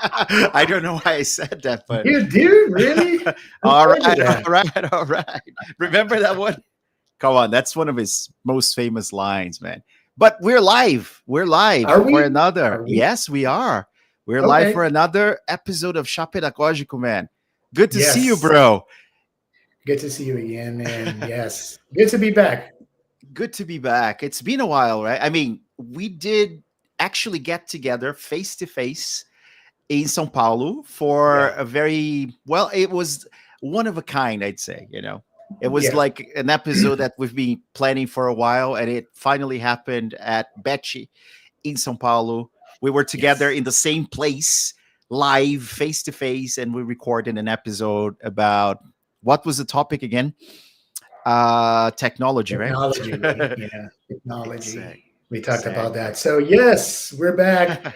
I don't know why I said that, but You do? Really? Who all told you right, that? all right, all right. Remember that one? Come on, that's one of his most famous lines, man. But we're live. We're live Are for we? another. Are we? Yes, we are. We're live for Okay. another episode of Shop Pedagógico, man. Good to see you, Yes. bro. Good to see you again, man. Yes. Good to be back. Good to be back. It's been a while, right? I mean, we did actually get together face to face in São Paulo for Yeah. a very well, it was one of a kind, I'd say, It was Yeah. like an episode that we've been planning for a while, and it finally happened at Becce in São Paulo. We were together Yes. in the same place, live, face to face, and we recorded an episode about what was the topic again? Technology, right? Technology. Yeah. Technology. Exactly. We talked about Exactly. that. So, yes, we're back.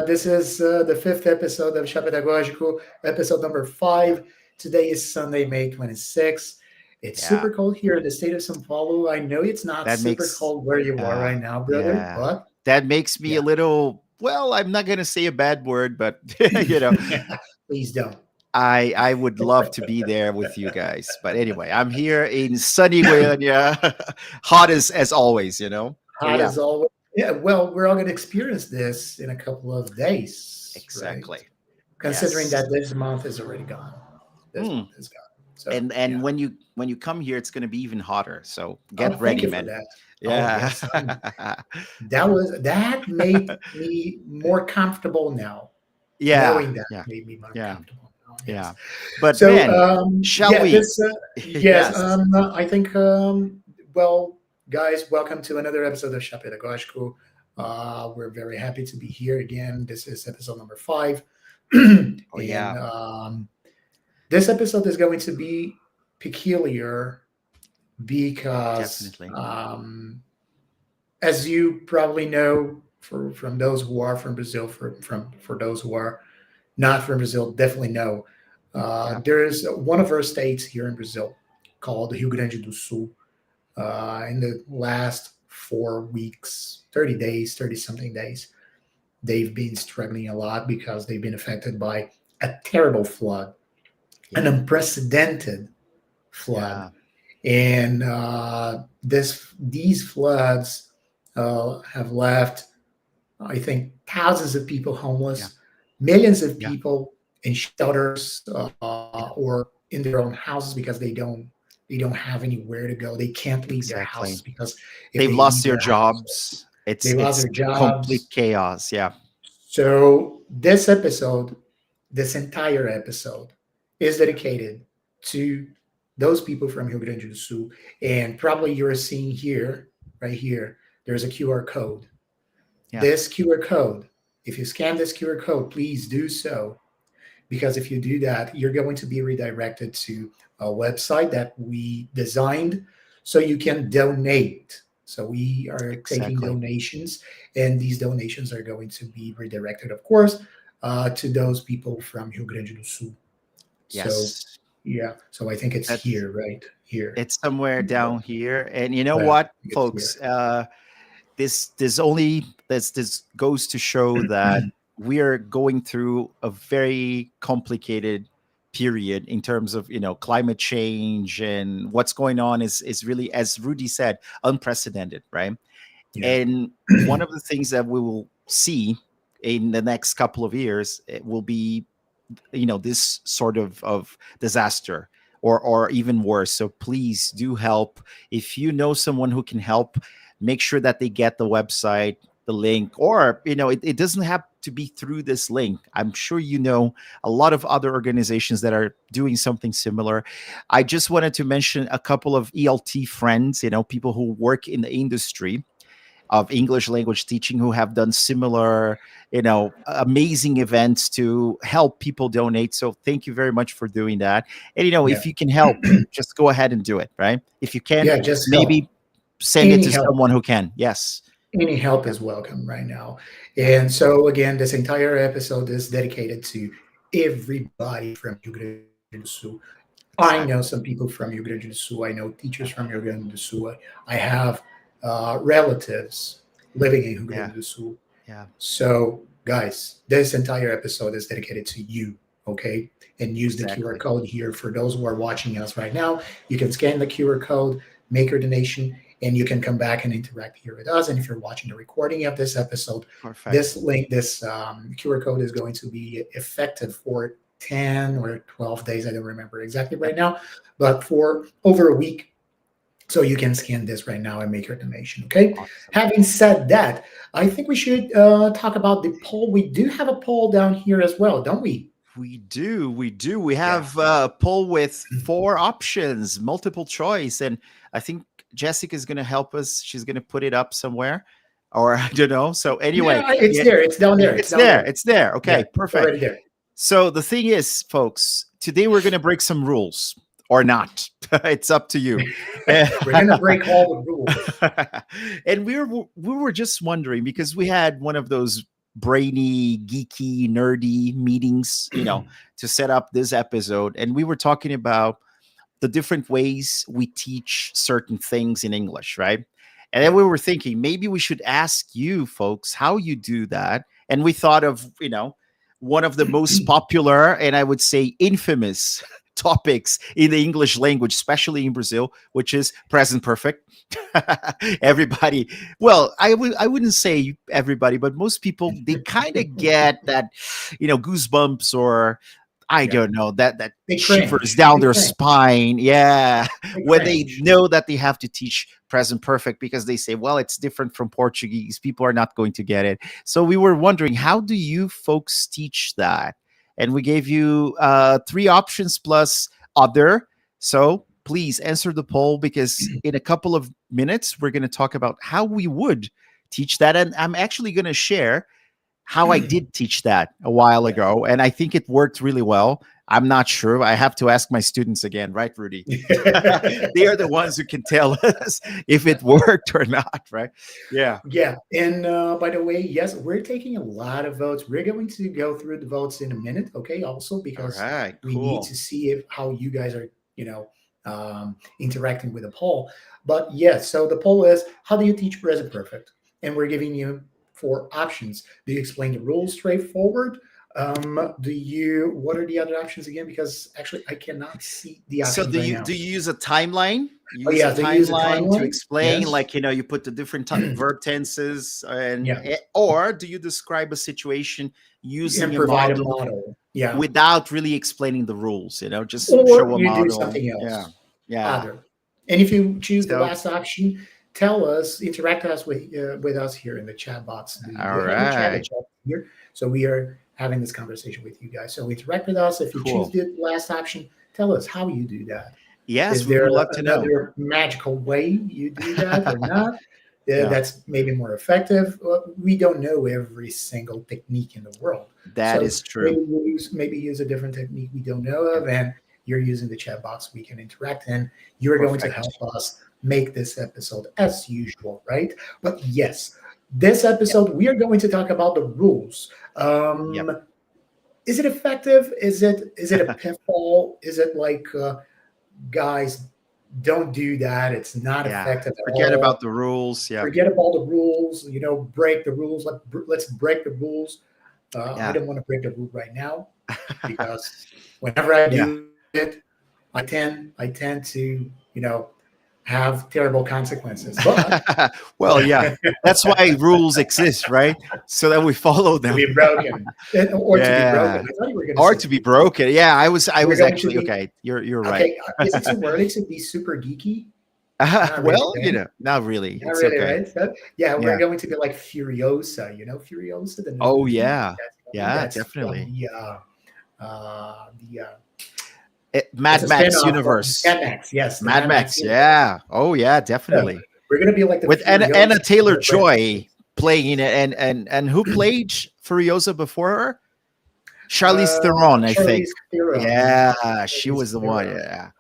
This is the fifth episode of Chá Pedagógico, episode number Yeah. 5. Today is Sunday, May 26th. It's Yeah. super cold here in the state of São Paulo. I know it's not That super makes cold where you are uh right now, brother, yeah. but That makes me yeah. a little, well, I'm not gonna say a bad word, but Please don't. I would love to be there with you guys. But anyway, I'm here in sunny Goiânia, hot as always, So Hot yeah, as always. Yeah, well, we're all going to experience this in a couple of days, right? exactly. Considering Yes. that this month is already gone. This Mm. month is gone. So, And yeah. when you come here, it's gonna be even hotter. So Oh, get thank ready, you for man. that. Oh, Yeah. yes. That made me more comfortable now. Yeah. Knowing that Yeah. made me more Yeah. comfortable now. Yes. Yeah. But So, man, shall yeah, we? this, yes, Yes. I think, well, guys, welcome to another episode of Chá Pedagógico. We're very happy to be here again. This is episode number 5. Oh And yeah, this episode is going to be peculiar because, definitely. as you probably know, from those who are from Brazil, for those who are not from Brazil, definitely know. Yeah. There is one of our states here in Brazil called Rio Grande do Sul. In the last 4 weeks, 30 days, 30 something days, they've been struggling a lot because they've been affected by a terrible flood, an Yeah. unprecedented flood. Yeah. And these floods have left, I think, thousands of people Yeah. homeless, millions of Yeah. people in shelters Yeah. or in their own houses because they don't have anywhere to go. They can't leave their houses Exactly. because if They've they lost leave their their house, jobs. they lost It's their complete jobs. chaos. Yeah. So this episode, this entire episode, is dedicated to those people from Rio Grande do Sul. And probably you're seeing here, right here, there's a QR code. Yeah. This QR code, if you scan this QR code, please do so, because if you do that, you're going to be redirected to a website that we designed so you can donate. So we are taking Exactly. donations, and these donations are going to be redirected, of course, to those people from Rio Grande do Sul. So, Yes. yeah, so I think it's That's here, right here. it's somewhere down here. And you know Well, I what, think it's here. folks? This goes to show that we are going through a very complicated period in terms of climate change, and what's going on is really, as Rudy said, unprecedented, right? Yeah. And one of the things that we will see in the next couple of years, it will be this sort of disaster, or even worse. So please do help. If you know someone who can help, make sure that they get the website, the link, or it doesn't have to be through this link. I'm sure a lot of other organizations that are doing something similar. I just wanted to mention a couple of ELT friends, people who work in the industry of English language teaching, who have done similar, amazing events to help people donate. So thank you very much for doing that. And Yeah. if you can help, just go ahead and do it. Right? If you can't, Yeah, just help. maybe send it Any to help. someone who can. Yes. Any help Yeah. is welcome right now. Yeah. And so, again, this entire episode is dedicated to everybody from Rio Grande do Sul. I know some Exactly. people from Rio Grande do Sul. I know teachers from Rio Grande do Sul. I have relatives living in Rio Yeah. Grande do Sul. Yeah. So, guys, this entire episode is dedicated to you. Okay. And use the QR Exactly. code here for those who are watching us right now. You can scan the QR code, make your donation, and you can come back and interact here with us. And if you're watching the recording of this episode, Perfect. this link, this QR code is going to be effective for 10 or 12 days. I don't remember exactly right Yep. now, but for over a week. So you can scan this right now and make your donation. Okay. Awesome. Having said that, I think we should talk about the poll. We do have a poll down here as well, don't we? We do. We do. We Yeah. have a poll with 4 options, multiple choice. And I think Jessica is going to help us. She's going to put it up somewhere, or I don't know. So, anyway, Yeah, it's there. It's down there. it's down there. It's there. Yeah, Okay, it's perfect. already there. So, the thing is, folks, today we're going to break some rules or not. It's up to you. We're gonna break all the rules. And we were just wondering because we had one of those brainy, geeky, nerdy meetings, to set up this episode, and we were talking about the different ways we teach certain things in English, right? And then we were thinking maybe we should ask you folks how you do that. And we thought of, one of the most popular and I would say infamous topics in the English language, especially in Brazil, which is present perfect. Everybody, well, I wouldn't say everybody, but most people, they kind of get that, goosebumps, or I Yeah. don't know, that They shivers cringe. down They their cringe. spine. Yeah. They When they cringe. know that they have to teach present perfect because they say, well, it's different from Portuguese. People are not going to get it. So we were wondering, how do you folks teach that? And we gave you 3 options plus other. So please answer the poll, because in a couple of minutes, we're going to talk about how we would teach that. And I'm actually going to share how I did teach that a while Yeah. ago. And I think it worked really well. I'm not sure. I have to ask my students again, right, Rudy? They are the ones who can tell us if it worked or not, right? Yeah. Yeah. And by the way, yes, we're taking a lot of votes. We're going to go through the votes in a minute, okay? Also, All because right. we need Cool. to see if how you guys are, interacting with the poll. But yes, so the poll is, how do you teach present perfect? And we're giving you 4 options. Do you explain the rules straightforward? What are the other options again? Because actually I cannot see the So options right now. do you use a timeline? You Oh use a yeah, they use a timeline to timeline. explain, Yes. like, you put the different verb tenses, and Yeah. or do you describe a situation using And a provide a model model. Yeah. without really explaining the rules, just show Or a you do model. something Yeah. else. Yeah. Other. And if you choose the So, last option, tell us, interact us with us here in the chat box. Do all you have a chat? The right. chat here. So we are having this conversation with you guys. So interact with us. If you choose Cool. the last option, tell us how you do that. Yes, Is we there would love to know. another magical way you do that or not? Yeah. That's maybe more effective. We don't know every single technique in the world. That So is true. maybe use a different technique we don't know of, and you're using the chat box. We can interact, and you're going to Perfect. help us make this episode as usual, right? But yes, this episode we are going to talk about the rules. Yep. Is it effective? Is it a pitfall? Is it like guys, don't do that? It's not Yeah. effective at Forget all. about the rules. Yeah. Forget about the rules. Break the rules. Let's break the rules. I Yeah. don't want to break the rule right now because whenever I Yeah. do it, I tend to have terrible consequences. But Well, yeah. That's why rules exist, right? So that we follow to them. be broken or to be broken. Yeah. I thought you were going to Or say to be broken. Yeah, I was we're going to actually be okay. You're right. okay. Is it too early to be super geeky? Not really, Well, right? not really. Not It's really, okay. right? So, yeah, we're Yeah. going to be like Furiosa. Furiosa, the new Oh, movie. yeah. That's Yeah, that's from definitely. it's Mad a Max spin-off of universe. Mad Max. Yes, the Mad Mad Max Max. universe. Yeah. Oh, yeah, So definitely. we're gonna be like the With Anna Furiosa Taylor of the French Joy playing in it, and who played Furiosa before her? Charlize Theron, I think. Charlize Theron. Yeah, she Charlize was the one. Theron. Yeah.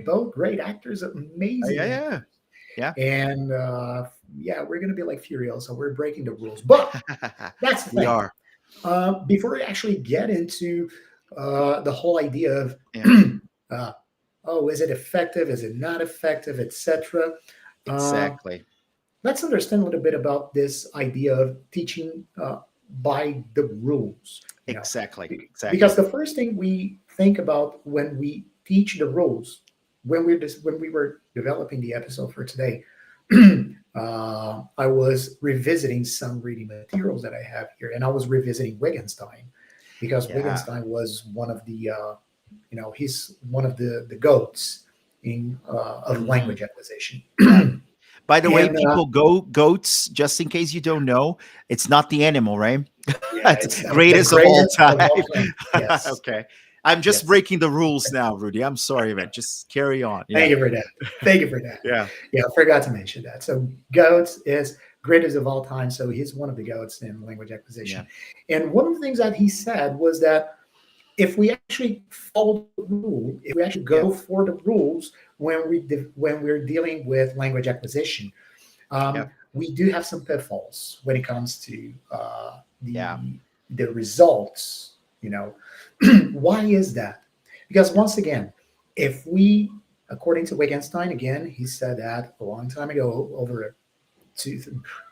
Both great actors, amazing Yeah. actors. Yeah. And yeah, we're gonna be like Furiosa. We're breaking the rules, but Yeah. that's the We thing. are. Before we actually get into the whole idea of Yeah. is it effective, is it not effective, etc. Exactly. Let's understand a little bit about this idea of teaching by the rules, Exactly. because Exactly. the first thing we think about when we teach the rules, when we were developing the episode for today, I was revisiting some reading materials that I have here, and I was revisiting Wittgenstein because Yeah. Wittgenstein was one of the he's one of the goats in of Mhm. language acquisition. Yeah. By the way, And people, goats, just in case you don't know, it's not the animal, right? yeah, It's it's the greatest of all greatest time. of all time. Yes, Okay. I'm just yes. breaking the rules now, Rudy. I'm sorry, man. Just carry on. Thank Yeah. you for that. Thank you for that. Yeah. Yeah, I forgot to mention that. So goats is greatest of all time. So he's one of the goats in language Yeah. acquisition. And one of the things that he said was that if we actually follow the rule, if we actually Yeah. go for the rules when we're dealing with language acquisition, Yeah. we do have some pitfalls when it comes to Yeah. the results. Why is that? Because Yeah. once again, if we, according to Wittgenstein, again, he said that a long time ago, over to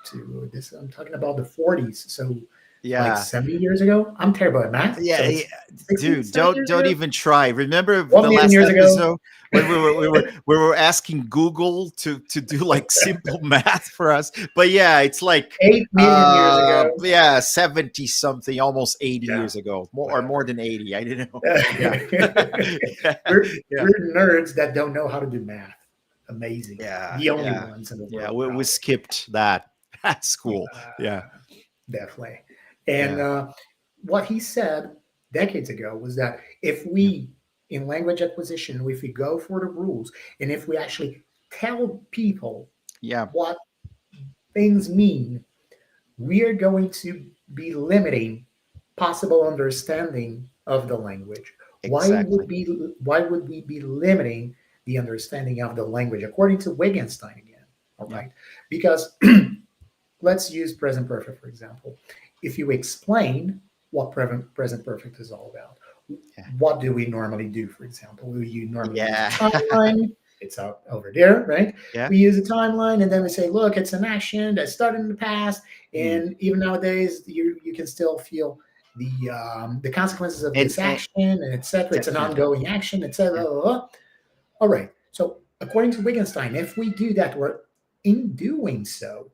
to this. I'm talking about the 40s, so like Yeah. 70 years ago. I'm terrible at math, Yeah, so yeah, it's 60, dude, 70 don't years don't ago, even try. Remember the 1 million last years ago. episode when we were asking Google to do like simple math for us? But yeah, it's like 8 million years ago. yeah, 70 something, almost 80 Yeah, years ago. More whatever. than 80. I didn't know. Yeah. we're Yeah. Yeah. we're nerds that don't know how to do math. Amazing. Yeah. The only Yeah. ones in the Yeah. world, We probably. skipped that at school. Yeah. Uh, Definitely. And Yeah. what he said decades ago was that if Yeah. we, in language acquisition, if we go for the rules, and if we actually tell people Yeah. what things mean, we are going to be limiting possible understanding of the language. Exactly. Why would we be limiting the understanding of the language according to Wittgenstein again? All Yeah. right, because let's use present perfect for example. If you explain what present perfect is all about, Yeah. what do we normally do? For example, you normally use a Yeah. timeline. It's out over there, right? Yeah. We use a timeline, and then we say, look, it's an action that started in the past, Mm. and even nowadays, you can still feel the consequences of this And action, and etc. It's an definitely. ongoing action, etc. Yeah. All right. So according to Wittgenstein, if we do that, we're in doing so,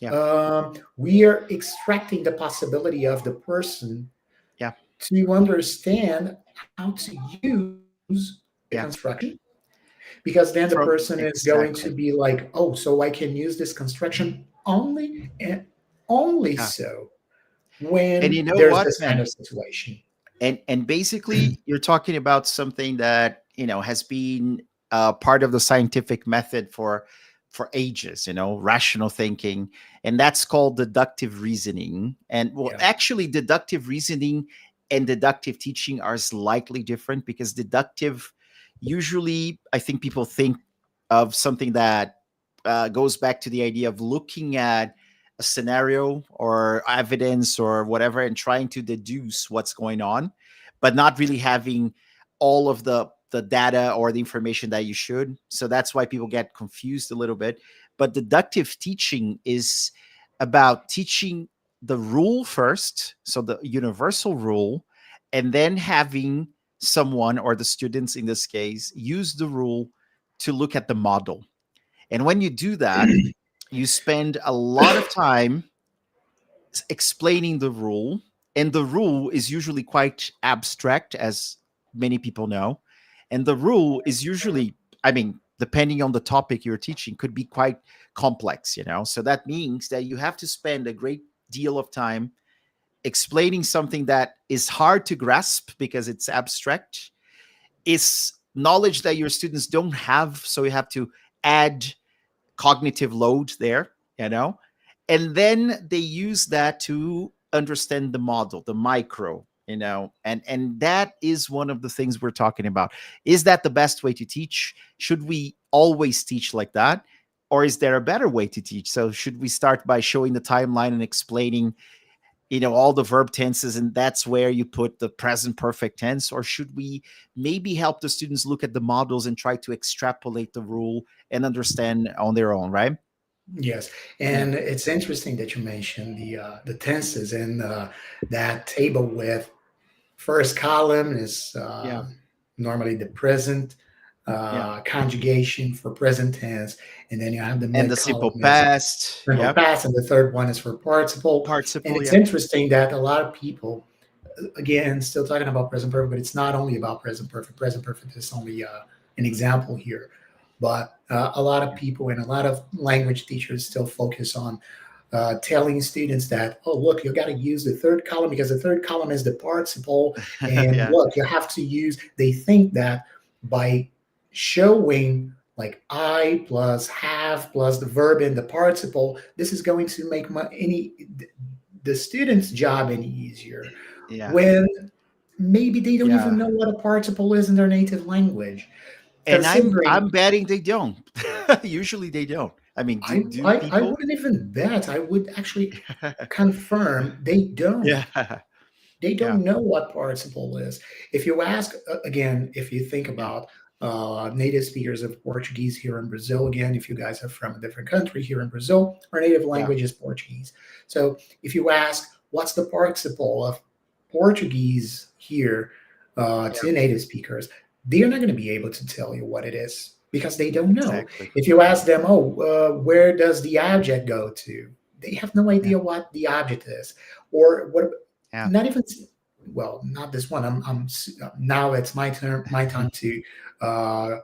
Yeah. we are extracting the possibility of the person Yeah. to understand how to use the Yeah. construction, because then the From person is going to exactly. be like, oh, so I can use this construction only and only Yeah. so And you when know there's what, this kind man? of situation. And basically you're talking about something that, has been part of the scientific method for ages, rational thinking, and that's called deductive reasoning. And well, Yeah. actually deductive reasoning and deductive teaching are slightly different, because deductive, usually I think people think of something that goes back to the idea of looking at a scenario or evidence or whatever and trying to deduce what's going on, but not really having all of the data or the information that you should. So that's why people get confused a little bit. But deductive teaching is about teaching the rule first, so the universal rule, and then having someone, or the students in this case, use the rule to look at the model. And when you do that, you spend a lot of time explaining the rule. And the rule is usually quite abstract, as many people know. And the rule is usually, I mean, depending on the topic you're teaching, could be quite complex. So that means that you have to spend a great deal of time explaining something that is hard to grasp because it's abstract, is knowledge that your students don't have. So you have to add cognitive load there. And then they use that to understand the model, the micro. And that is one of the things we're talking about. Is that the best way to teach? Should we always teach like that? Or is there a better way to teach? So should we start by showing the timeline and explaining all the verb tenses, and that's where you put the present perfect tense? Or should we maybe help the students look at the models and try to extrapolate the rule and understand on their own, right? Yes, Yeah. and it's interesting that you mentioned the tenses and that table with first column is Yeah. normally the present Yeah. conjugation for present tense, and then you have the And mid the simple column is past. simple Yep. past, and the third one is for participle. And Participle. it's Yep. interesting that a lot of people, again, still talking about present perfect, but it's not only about present perfect. Present perfect is only an example here, but a lot of people and a lot of language teachers still focus on telling students that, oh, look, you got to use the third column because the third column is the participle. And Yeah. look, you have to use, they think that by showing like I plus have plus the verb and the participle, this is going to make the student's job any easier. Yeah. When maybe they don't even Yeah. know what a participle is in their native language. And I'm Considering I'm betting they don't. Usually they don't. I mean, do I people? wouldn't even bet. I would actually confirm they don't. Yeah. They Yeah. don't know what participle is. If you ask, again, if you think Yeah. about native speakers of Portuguese here in Brazil, again, if you guys are from a different country here in Brazil, our native Yeah. language is Portuguese. So if you ask, what's the participle of Portuguese here Yeah. to native speakers, they are not going to be able to tell you what it is because they don't know. Exactly. If you ask them, oh, where does the object go to? They have no Yeah. idea what the object is, or what, Yeah. not even, well, not this one. I'm now it's my time uh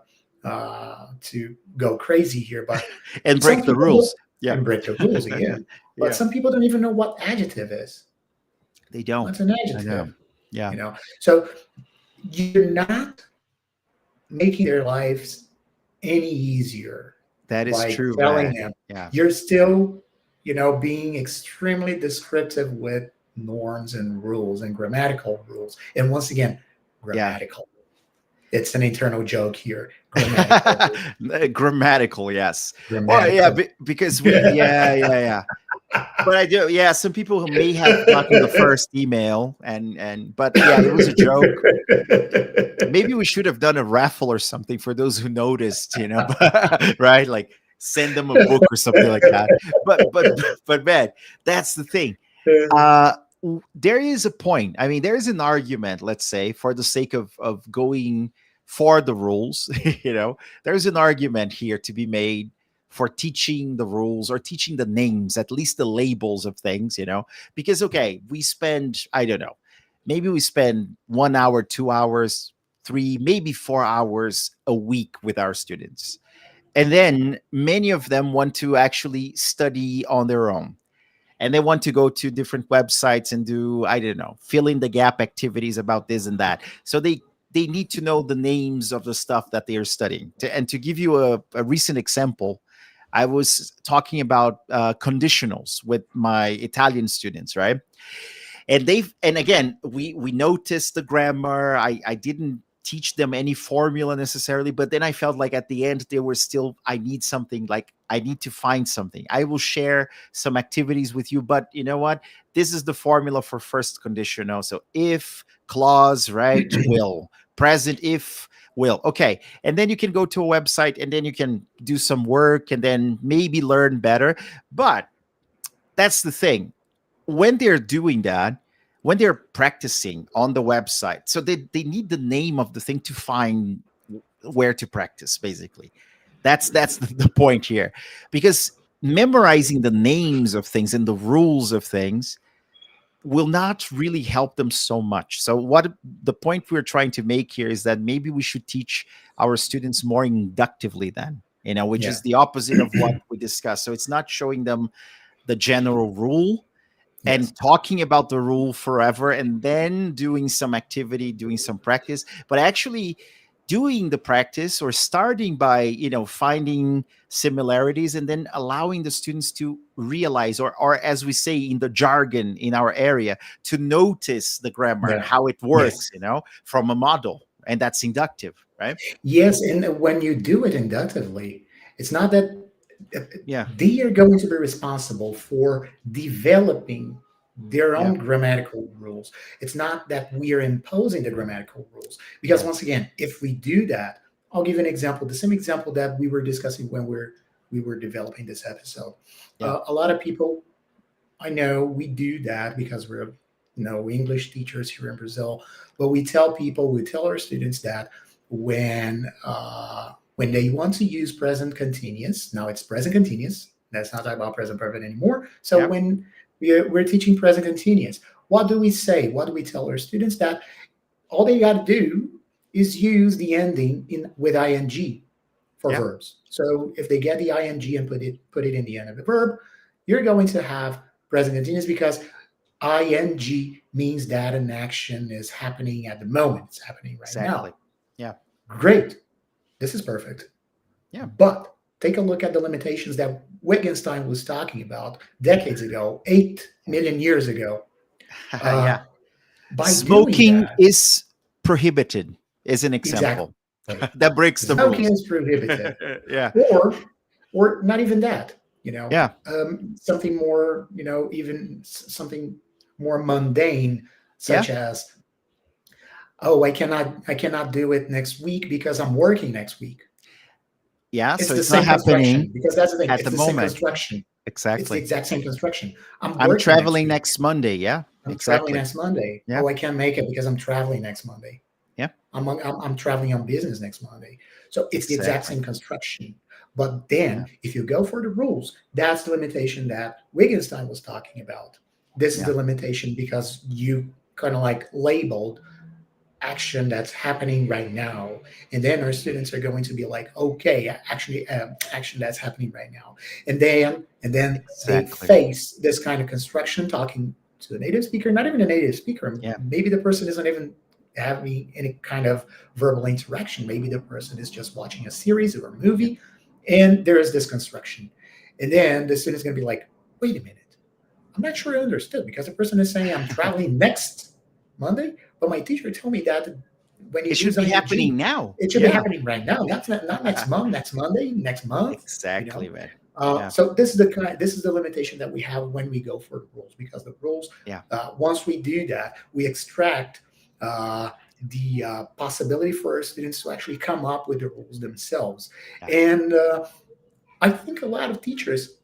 to go crazy here, but And some break the people don't, rules. Yeah. and break the rules again, but Yeah. some people don't even know what adjective is. They don't. What's an I know. adjective? Yeah. So you're not making their lives any easier That is by true, telling man. them. Yeah. You're still, being extremely descriptive with norms and rules and grammatical rules. And once again, Yeah. grammatical. It's an internal joke here. Grammatical. Grammatical, yes. Well, yeah, Grammatical. because yeah. But I do, yeah. Some people who may have gotten the first email, but yeah, it was a joke. Maybe we should have done a raffle or something for those who noticed, right? Like send them a book or something like that. But man, that's the thing. Uh, there is a point. I mean, there is an argument. Let's say, for the sake of going for the rules, there's an argument here to be made for teaching the rules or teaching the names, at least the labels of things, because okay, we spend, I don't know, maybe we spend 1 hour, 2 hours, 3, maybe 4 hours a week with our students. And then many of them want to actually study on their own, and they want to go to different websites and do, I don't know, fill in the gap activities about this and that. So they need to know the names of the stuff that they are studying. And to give you a recent example, I was talking about conditionals with my Italian students, right? And again, we noticed the grammar. I didn't teach them any formula necessarily, but then I felt like at the end they were still, I need something, like I need to find something. I will share some activities with you, but you know what, this is the formula for first conditional. So if, clause, right, will, present if, will, okay. And then you can go to a website and then you can do some work and then maybe learn better. But that's the thing, when they're doing that, when they're practicing on the website, so they need the name of the thing to find where to practice, basically. That's the point here, because memorizing the names of things and the rules of things will not really help them so much. So what the point we're trying to make here is that maybe we should teach our students more inductively then, which Yeah. is the opposite of what we discussed. So it's not showing them the general rule Yes. and talking about the rule forever and then doing some activity, doing some practice, but actually doing the practice or starting by, finding similarities and then allowing the students to realize, or as we say in the jargon in our area, to notice the grammar and Yeah. how it Yes. works, from a model. And that's inductive, right? Yes. And when you do it inductively, it's not that Yeah. they are going to be responsible for developing their Yeah. own grammatical rules. It's not that we are imposing the grammatical rules. Because Yeah. once again, if we do that, I'll give you an example, the same example that we were discussing when we're we were developing this episode. Yeah. A lot of people, I know we do that because we're English teachers here in Brazil, but we tell people, we tell our students that when they want to use present continuous, now it's present continuous. Let's not talk about present perfect anymore. So Yeah. when we're teaching present continuous, what do we say? What do we tell our students? That all they got to do is use the ending in with ing for Yeah. verbs. So if they get the ing and put it in the end of the verb, you're going to have present continuous because ing means that an action is happening at the moment. It's happening right Exactly. now. Yeah. Great. This is perfect. Yeah. But take a look at the limitations that Wittgenstein was talking about decades ago, 8 million years ago. Yeah. By doing Smoking that, is prohibited is an exactly. example. That breaks the Smoking rules. is prohibited. Yeah. Or not even that, Yeah. something more, even something more mundane, Yeah. such as, oh, I cannot do it next week because I'm working next week. Yeah. It's So the it's not same happening construction, because that's the thing. at It's the the same moment. construction. It's the Exactly. exact same construction. I'm I'm working next traveling week. next Monday. Yeah. I'm traveling Exactly. next Monday. Yeah. Oh, I can't make it because I'm traveling next Monday. Yeah. I'm traveling on business next Monday. So it's the exact Exactly. same construction. But then Yeah. if you go for the rules, that's the limitation that Wittgenstein was talking about. This is Yeah. the limitation because you kind of like labeled action that's happening right now. And then our students are going to be like, okay, actually, action that's happening right now. And then they Exactly. face this kind of construction talking to a native speaker, not even a native speaker. Yeah. Maybe the person isn't even having any kind of verbal interaction. Maybe the person is just watching a series or a Yeah. movie, and there is this construction. And then the student's going to be like, wait a minute, I'm not sure I understood, because the person is saying I'm traveling next Monday, but my teacher told me that when you It should use be happening ing, now. it should be Yeah. happening right now. That's not next month, next Monday, next month. You Exactly, know. man. Yeah. So this is the limitation that we have when we go for the rules, because the rules, Yeah. once we do that, we extract the possibility for our students to actually come up with the rules themselves. Yeah. And I think a lot of teachers,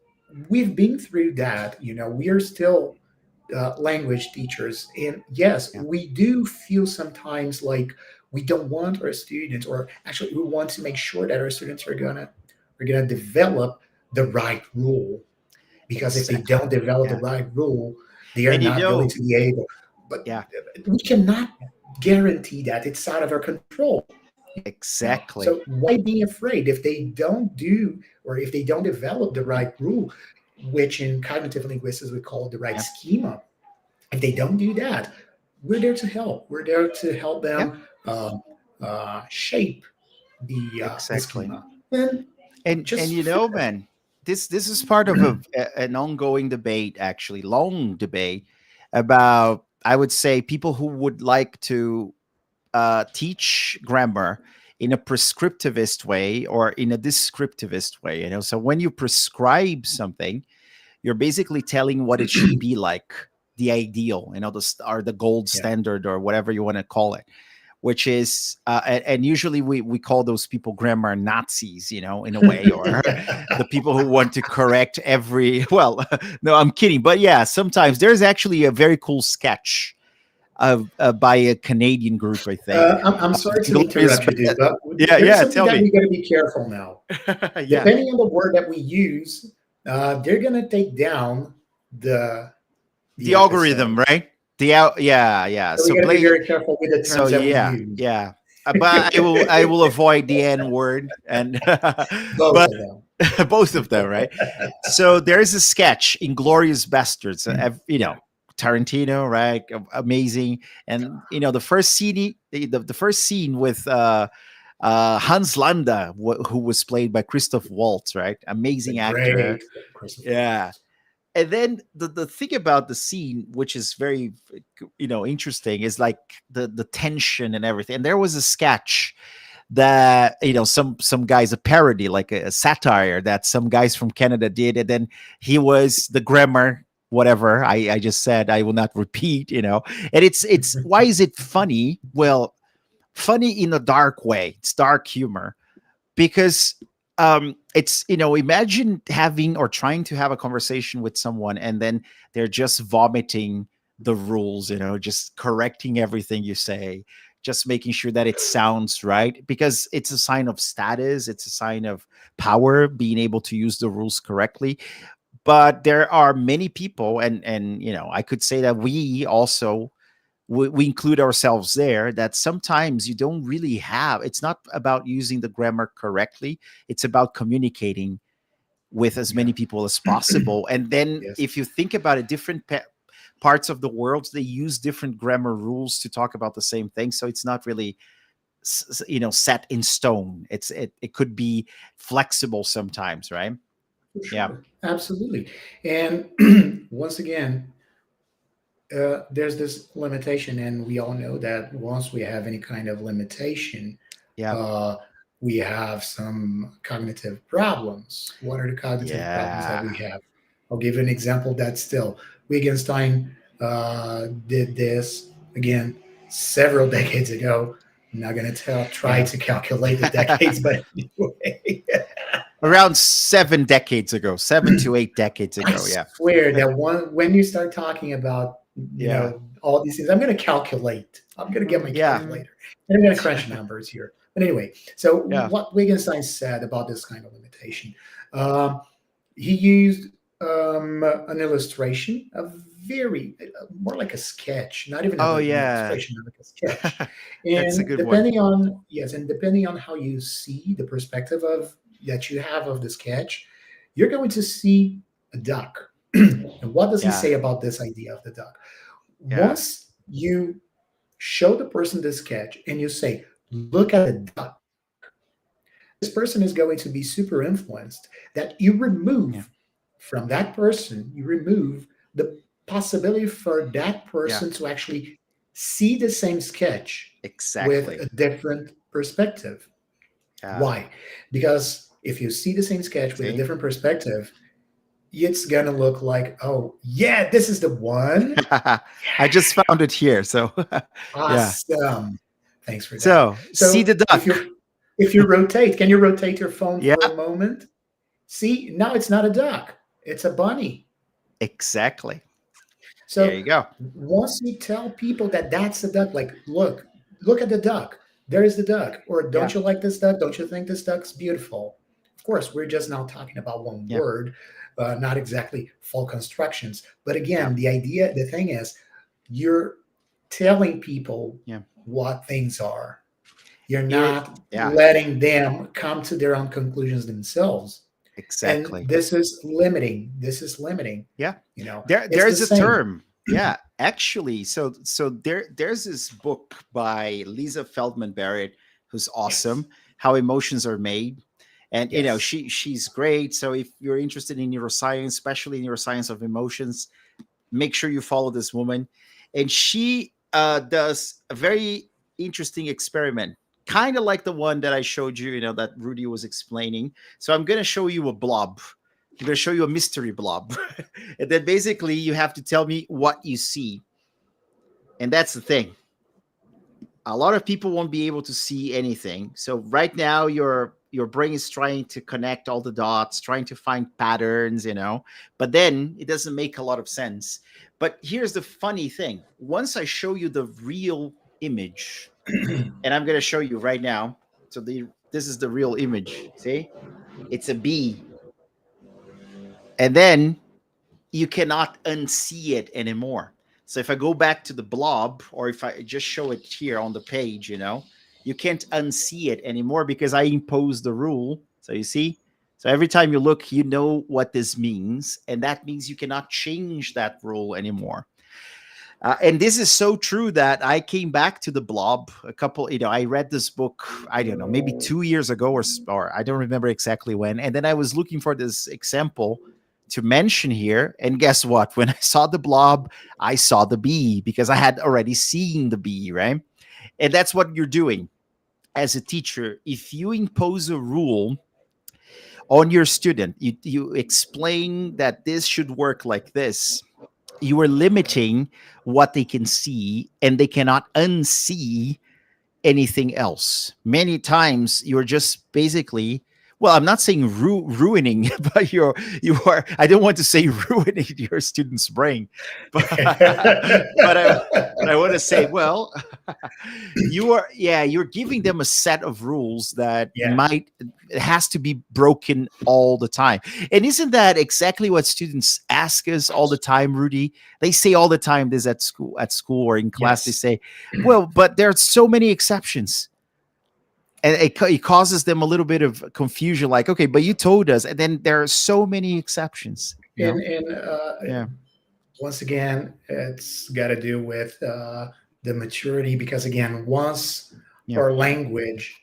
we've been through that. We are still language teachers, and yes, Yeah. we do feel sometimes like we don't want our students, or actually we want to make sure that our students are gonna develop the right rule, because if they Exactly. don't develop the Yeah. right rule, they are And not going to be able. But yeah, we cannot guarantee that. It's out of our control. So exactly. why be afraid if they don't do, or if they don't develop the right rule, which in cognitive linguistics we call the right Yeah. schema? If they don't do that, we're there to help. We're there to help Yeah. them shape the Exactly. schema. And And just fix it. man, this is part of an ongoing debate, actually, long debate about, I would say, people who would like to teach grammar in a prescriptivist way or in a descriptivist way. So when you prescribe something, you're basically telling what it should be like, the ideal, or the gold Yeah. standard, or whatever you want to call it, which is and usually we call those people grammar Nazis, in a way, or the people who want to correct every, well, no, I'm kidding, but yeah, sometimes there's actually a very cool sketch of by a Canadian group, I think. I'm sorry to Inglorious interrupt you, dude, but Yeah, there's yeah, something tell that me. we got to be careful now. Yeah, Depending on the word that we use, they're gonna take down the the episode. algorithm, right? Yeah. So we So got to be play. very careful with the So terms that we yeah, use. yeah. But I will avoid the N word, and Both but of them. both of them, right? So there's a sketch, Inglorious Bastards, Yeah. Tarantino, right? Amazing. And the first scene, the first scene with Hans Landa, who was played by Christoph Waltz, right? The Amazing actor. great Christopher Yeah. Waltz. And then the thing about the scene, which is very interesting, is like the tension and everything. And there was a sketch that some guys, a parody, like a satire that some guys from Canada did, and then he was the grammar, whatever I just said, I will not repeat. And it's why is it funny? Well, funny in a dark way. It's dark humor, because It's, imagine having or trying to have a conversation with someone, and then they're just vomiting the rules, just correcting everything you say, just making sure that it sounds right, because it's a sign of status, it's a sign of power, being able to use the rules correctly. But there are many people, and I could say that we also, we include ourselves there, that sometimes you don't really have, it's not about using the grammar correctly, it's about communicating with as Yeah. many people as possible. And then Yes, if you think about it, different parts of the world, they use different grammar rules to talk about the same thing, so it's not really set in stone. It could be flexible sometimes, right? for Yeah. sure. Absolutely. And once again, there's this limitation, and we all know that once we have any kind of limitation, Yeah. uh, we have some cognitive problems. What are the cognitive problems that Yeah. we have? I'll give you an example that still Wittgenstein did this again several decades ago. I'm not going to try Yeah. to calculate the decades, but anyway, Around 7 decades ago, 7 to 8 decades I ago. Yeah. swear that when you start talking about Yeah. all these things, I'm going to calculate. I'm going to get my Yeah. calculator and I'm going to crunch numbers here. But anyway, so Yeah. what Wittgenstein said about this kind of limitation, um, he used an illustration, a very more like a sketch, not even Oh like an yeah. illustration, but like a sketch. That's a And good one. depending on how you see the perspective of that you have of the sketch, you're going to see a duck. And what does he Yeah. say about this idea of the duck? Yeah. Once you show the person the sketch and you say, look at the duck, this person is going to be super influenced that you Yeah. remove from that person, you remove the possibility for that Yeah. person to actually see the same sketch with Exactly. a different perspective. Yeah. Why? Because if you see the same sketch with a See? different perspective, it's gonna look like, oh yeah, this is the one. I just found it here. So yeah. Awesome. Thanks for that. So see So the duck. if you rotate, can you rotate your phone Yeah. for a moment? See, now it's not a duck, it's a bunny. Exactly. There So you go. once you tell people that that's the duck, like, look at the duck. There is the duck. Or Yeah. don't you like this duck? Don't you think this duck's beautiful? Of course, we're just now talking about one Yeah. word, not exactly full constructions. But Yeah. again, the thing is, you're telling people Yeah. what things are. You're It. not Yeah. letting them come to their own conclusions themselves. And Exactly. this is limiting. This is limiting. Yeah. You know, it's the There's a same. term. Yeah, actually, so there's this book by Lisa Feldman Barrett, who's Yes. awesome. How Emotions Are Made, and Yes. she's great. So if you're interested in neuroscience, especially neuroscience of emotions, make sure you follow this woman. And she does a very interesting experiment, kind of like the one that I showed you, that Rudy was explaining. So I'm going to show you a blob. I'm going to show you a mystery blob. And then basically you have to tell me what you see. And that's the thing. A lot of people won't be able to see anything. So right now your brain is trying to connect all the dots, trying to find patterns, but then it doesn't make a lot of sense. But here's the funny thing. Once I show you the real image, and I'm going to show you right now. So this is the real image. See? It's a bee. And then you cannot unsee it anymore. So if I go back to the blob, or if I just show it here on the page, you can't unsee it anymore because I imposed the rule. So you see? So every time you look, you know what this means. And that means you cannot change that rule anymore. And this is so true that I came back to the blob a couple, I read this book, I don't know, maybe 2 years ago or I don't remember exactly when. And then I was looking for this example to mention here. And guess what? When I saw the blob, I saw the bee because I had already seen the bee, right? And that's what you're doing as a teacher. If you impose a rule on your student, you explain that this should work like this, you are limiting what they can see, and they cannot unsee anything else. Many times you're just basically, well, I'm not saying ruining, but you are. I don't want to say ruining your student's brain, but but I but I want to say, well, you're giving them a set of rules that Yeah. it has to be broken all the time. And isn't that exactly what students ask us all the time, Rudy? They say all the time this at school or in class. They Yes. say, well, but there are so many exceptions, and it causes them a little bit of confusion, like, okay, but you told us, and then there are so many exceptions, And yeah, once again, it's got to do with the maturity, because again, once yeah, our language,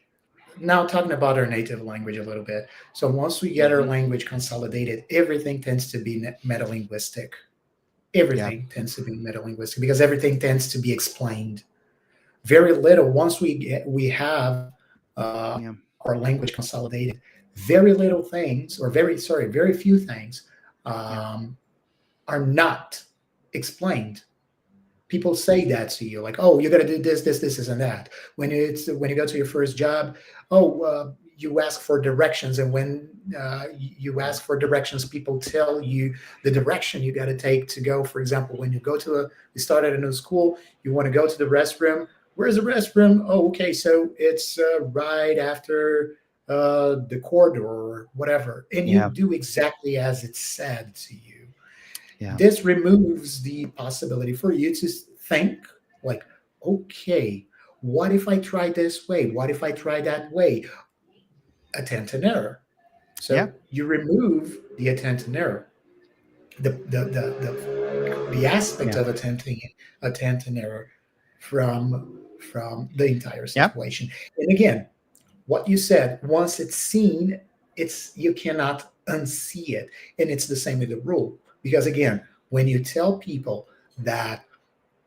now talking about our native language a little bit, so once we get our hmm, language consolidated, everything tends to be metalinguistic. yeah, Everything tends to be metalinguistic because everything tends to be explained. Very little, once we have yeah, our language consolidated, very little things, or very few things yeah, um, are not explained. People say that to you, like, oh, you got to do this and that. When you go to your first job, oh, you ask for directions, and when you ask for directions, people tell you the direction you got to take to go. For example, when you start at a new school, you want to go to the restroom. Where's the restroom? Oh, okay, so it's right after the corridor or whatever, and you yeah, do exactly as it's said to you. yeah, This removes the possibility for you to think like, okay, what if I try this way? What if I try that way? Attempt and error. yeah, So you remove the attempt and error, the aspect yeah, of attempt and error from the entire yeah, situation. And again, what you said, once it's seen, it's you cannot unsee it. And it's the same with the rule. Because again, when you tell people that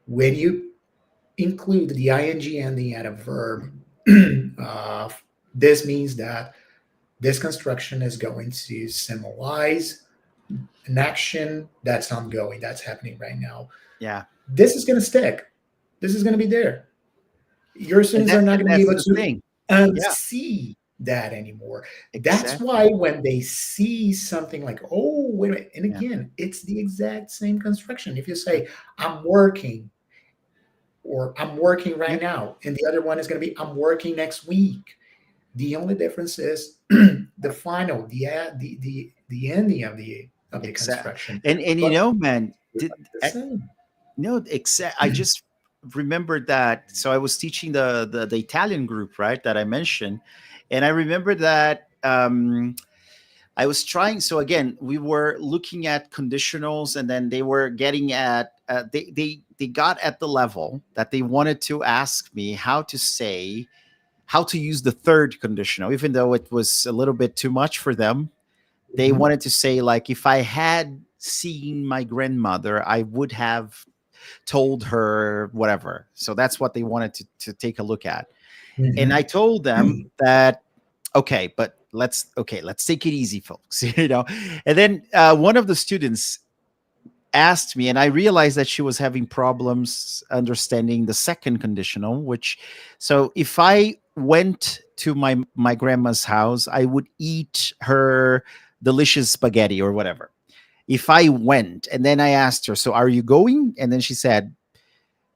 when you include the ing ending at a verb, uh, this means that this construction is going to symbolize an action that's ongoing, that's happening right now. yeah. This is going to stick. This is going to be there. Your And students are not going to be that's able the to thing. Yeah, unsee that anymore. That's why exactly. when they see something like, oh, wait a minute, and Yeah, again, it's the exact same construction. If you yeah, say, I'm working, or I'm working yeah, right now, and the other one is going to be, I'm working next week. The only difference is the final, the ending of the exactly. construction. And But man, the same. no, exact. I just remembered that. So I was teaching the Italian group, right, that I mentioned, and I remember that I was trying. So again, we were looking at conditionals, and then they were getting at they got at the level that they wanted to ask me how to use the third conditional, even though it was a little bit too much for them. They Mhm. wanted to say, like, if I had seen my grandmother, I would have told her whatever. So that's what they wanted to take a look at. And I Mhm. told them that, okay, but let's take it easy, folks. And then one of the students asked me, and I realized that she was having problems understanding the second conditional, which, so if I went to my grandma's house, I would eat her delicious spaghetti or whatever. If I went, and then I asked her, so are you going? And then she said,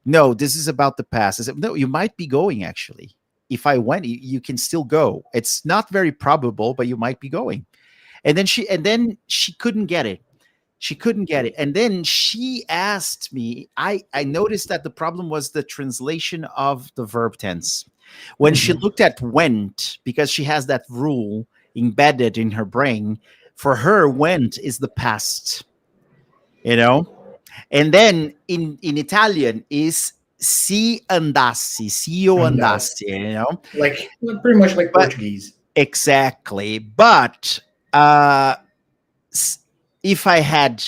no, this is about the past. I said, no, you might be going actually. If I went, you can still go. It's not very probable, but you might be going. And then she couldn't get it. She couldn't get it. And then she asked me, I noticed that the problem was the translation of the verb tense. When she Mhm. looked at went, because she has that rule embedded in her brain, for her, went is the past, you know? And then in Italian is si andassi, si io And andassi, you know? like pretty much like But Portuguese. exactly. But uh, if I had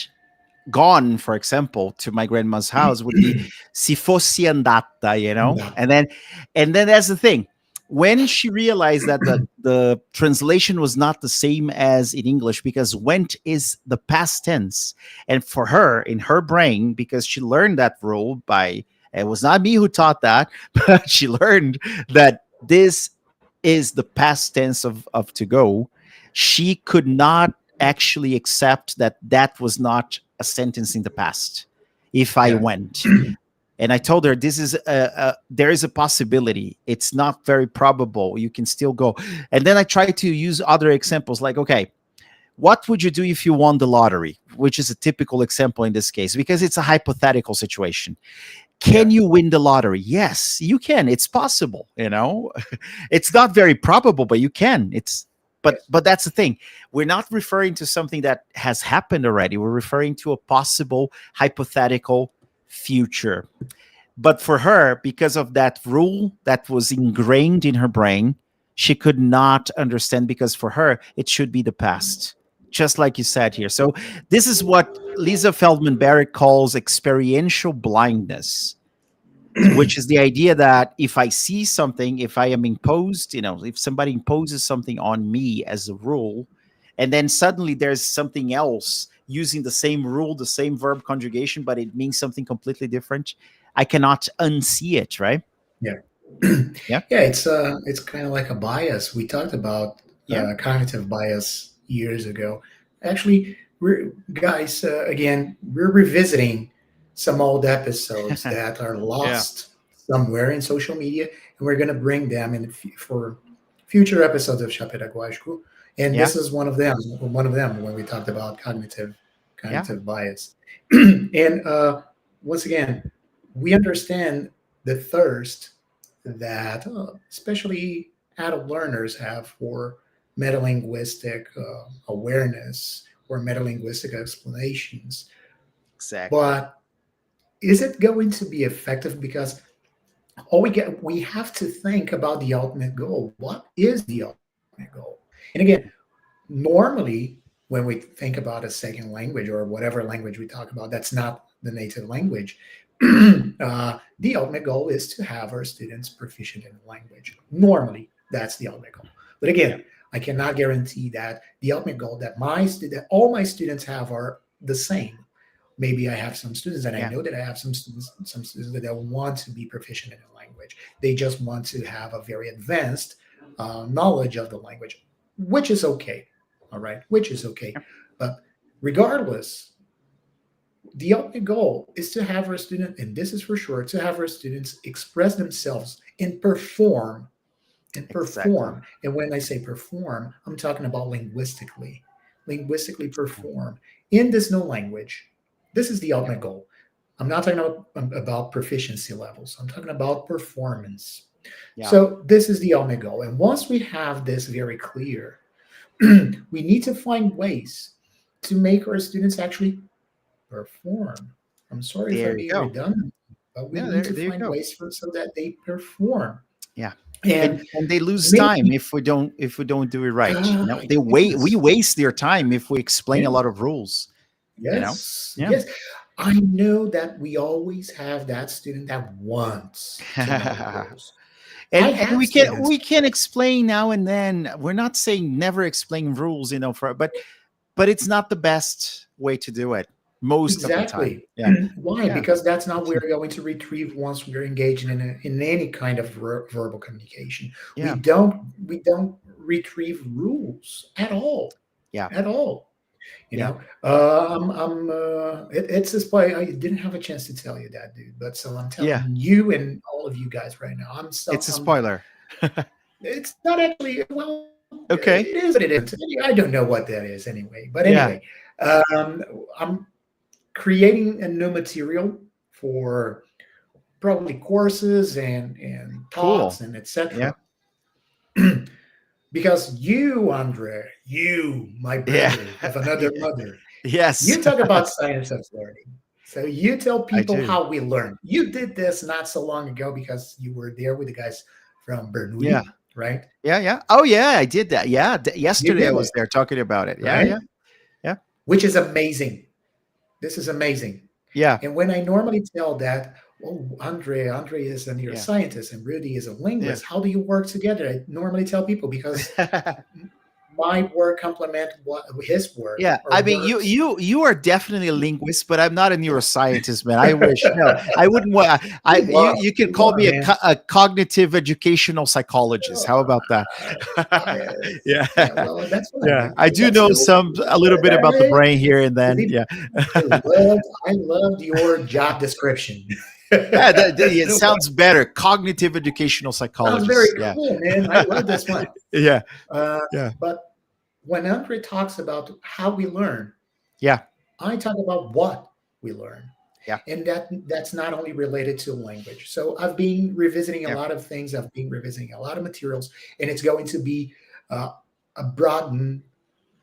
gone, for example, to my grandma's house, would be si fossi andata, Andata. And then that's the thing. When she realized that the translation was not the same as in English, because went is the past tense, and for her, in her brain, because she learned that rule by, it was not me who taught that, but she learned that this is the past tense of to go. she could not actually accept that that was not a sentence in the past if I Yeah. went. And I told her, this is there is a possibility. It's not very probable. You can still go. And then I tried to use other examples like, okay, what would you do if you won the lottery? Which is a typical example in this case, because it's a hypothetical situation. Can Yeah. you win the lottery? Yes, you can. It's possible, It's not very probable, but you can. It's Yes. but that's the thing. We're not referring to something that has happened already. We're referring to a possible hypothetical future. But for her, because of that rule that was ingrained in her brain, she could not understand, because for her, it should be the past, just like you said here. So, this is what Lisa Feldman Barrett calls experiential blindness, which is the idea that if I see something, if I am imposed, if somebody imposes something on me as a rule, and then suddenly there's something else using the same rule, the same verb conjugation, but it means something completely different, I cannot unsee it, right? Yeah. Yeah. Yeah, it's kind of like a bias. We talked about Yeah. cognitive bias years ago. Actually, we're guys again. We're revisiting some old episodes that are Yeah. lost somewhere in social media, and we're going to bring them for future episodes of Chá Pedagógico. And Yeah. this is one of them. One of them when we talked about Yeah. cognitive bias. And once again, we understand the thirst that especially adult learners have for metalinguistic awareness or metalinguistic explanations. Exactly. But is it going to be effective? Because we have to think about the ultimate goal. What is the ultimate goal? And again, normally when we think about a second language or whatever language we talk about that's not the native language, the ultimate goal is to have our students proficient in the language. Normally, that's the ultimate goal. But Yeah. again, I cannot guarantee that the ultimate goal that all my students have are the same. Maybe I have some students, and I Yeah. know that I have some students that want to be proficient in the language. They just want to have a very advanced knowledge of the language, which is okay. All right, which is okay. Yeah. But regardless, the ultimate goal is to have our student, and this is for sure, to have our students express themselves and Exactly. perform. And when I say perform, I'm talking about linguistically perform in this new language. This is the Yeah. ultimate goal. I'm not talking about proficiency levels. I'm talking about performance. Yeah. So this is the ultimate goal. And once we have this very clear, we need to find ways to make our students actually perform. I'm sorry if I'm There you being go. redundant, but we Yeah. need There. to There you find go. ways so that they perform. Yeah. And And they lose time maybe, if we don't do it right. We yes, waste their time if we explain a yeah, lot of rules. yes, Yeah. yes. I know that we always have that student that wants to know the rules. I and have we can students. we can explain now and then. We're not saying never explain rules, for but it's not the best way to do it most of the time. Exactly. Yeah. Why? Yeah. Because that's not where we're going to retrieve once we're engaging in any kind of verbal communication. We Yeah. don't retrieve rules Yeah. at all. You Yeah. know, it's this why I didn't have a chance to tell you that, dude. But so I'm Yeah. telling you and all of you guys right now. It's a I'm. spoiler. It's not actually well. Okay. It is what it is. I don't know what that is anyway. But Yeah. anyway, I'm creating a new material for probably courses and talks Cool. and Yeah. etc. Because you, Andre, you, my Yeah. brother of another mother, Yes. you talk about science of learning. So you tell I people do. how we learn. You did this not so long ago because you were there with the guys from Yeah. Bernoulli, right? Yeah. Yeah. Oh, yeah. I did that. Yeah. You Yesterday I did was it, there talking about it. Yeah. right? Yeah. Yeah. Which is amazing. This is amazing. Yeah. And when I normally tell that, oh, Andre is a Yeah. neuroscientist and Rudy is a Yeah. linguist, how do you work together? I normally tell people because my work complement what his work Yeah, or I mean, works. you are definitely a linguist, but I'm not a neuroscientist, man. I wish. No, I wouldn't want. You could You call are, me man. a cognitive educational psychologist. How about that? I, Yeah, yeah, well, that's fine, yeah. man. I do That's know cool. a little bit about the Hey, brain here and then. believe Yeah, I loved your job description. yeah. It So, sounds better. Cognitive educational sounds very psychologist. Yeah, cool, man. I love this one. yeah, Uh, yeah, but when Andre talks about how we learn, yeah, I talk about what we learn. yeah, And that's not only related to language. So I've been revisiting a yeah, lot of things. I've been revisiting a lot of materials, and it's going to be uh, a broadened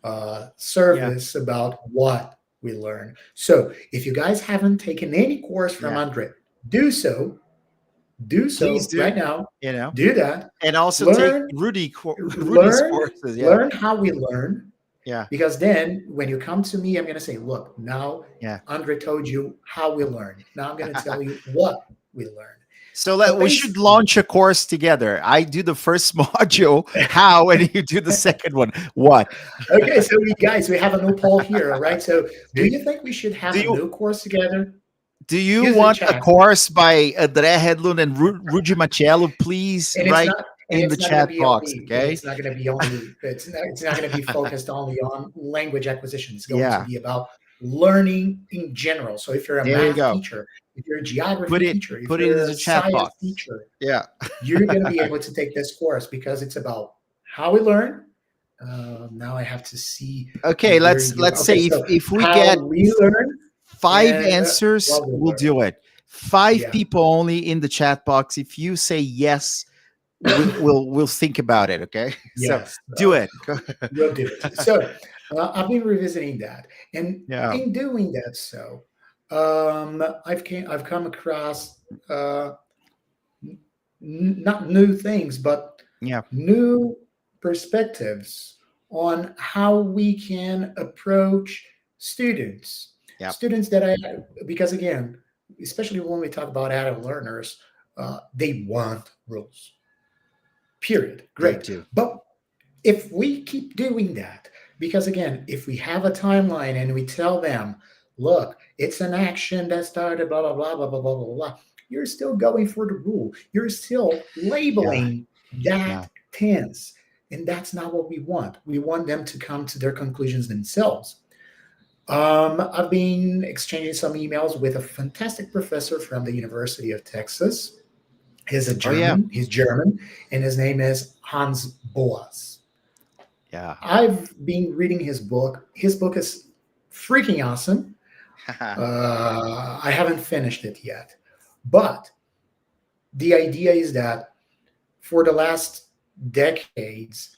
yeah, service about what we learn. So if you guys haven't taken any course from yeah. Andre, do so. Do Please so do. right now. You know, Do that. and also take Learn, Rudy's learn, courses. Yeah, learn how we learn. yeah, Because then when you come to me, I'm going to say, look, now yeah. Andre told you how we learn. Now I'm going to tell you what we learn. So So we should basically, launch a course together. I do the first module, how, and you do the second one, what. okay, so we have a new poll here, all right? So do See? you think we should Do have a you new course together? do you Use the want a chat. course by André Hedlund and Rudy Machello? Please And write and in the chat box, okay? it's not going to be focused only on language acquisition. It's going to Yeah, be about learning in general. So if you're a there you math go. teacher, if you're a geography teacher, if Put it in you're a the chat science box. teacher, Yeah. you're going to be able to take this course because it's about how we learn. Now I have to see Okay, where you. let's say Okay, so if we how get we learn five and answers, what we we'll learn. do it. Five Yeah. people only in the chat box. If you say yes, we'll think about it. Okay, so Yes. do it. We'll do it. So I've been revisiting that, and Yeah, in doing that, so I've come across not new things, but yeah, new perspectives on how we can approach students. yeah. Students that because again, especially when we talk about adult learners, they want rules. Period. They Great, do. but if we keep doing that, because again, if we have a timeline and we tell them, look, it's an action that started, blah, blah, blah, blah, blah, blah, blah, blah, you're still going for the rule. You're still Yeah, labeling yeah, that tense. And that's not what we want. We want them to come to their conclusions themselves. I've been exchanging some emails with a fantastic professor from the University of Texas. oh yeah, He's German, and his name is Hans Boas. yeah. I've been reading his book. His book is freaking awesome. I haven't finished it yet, but the idea is that for the last decades,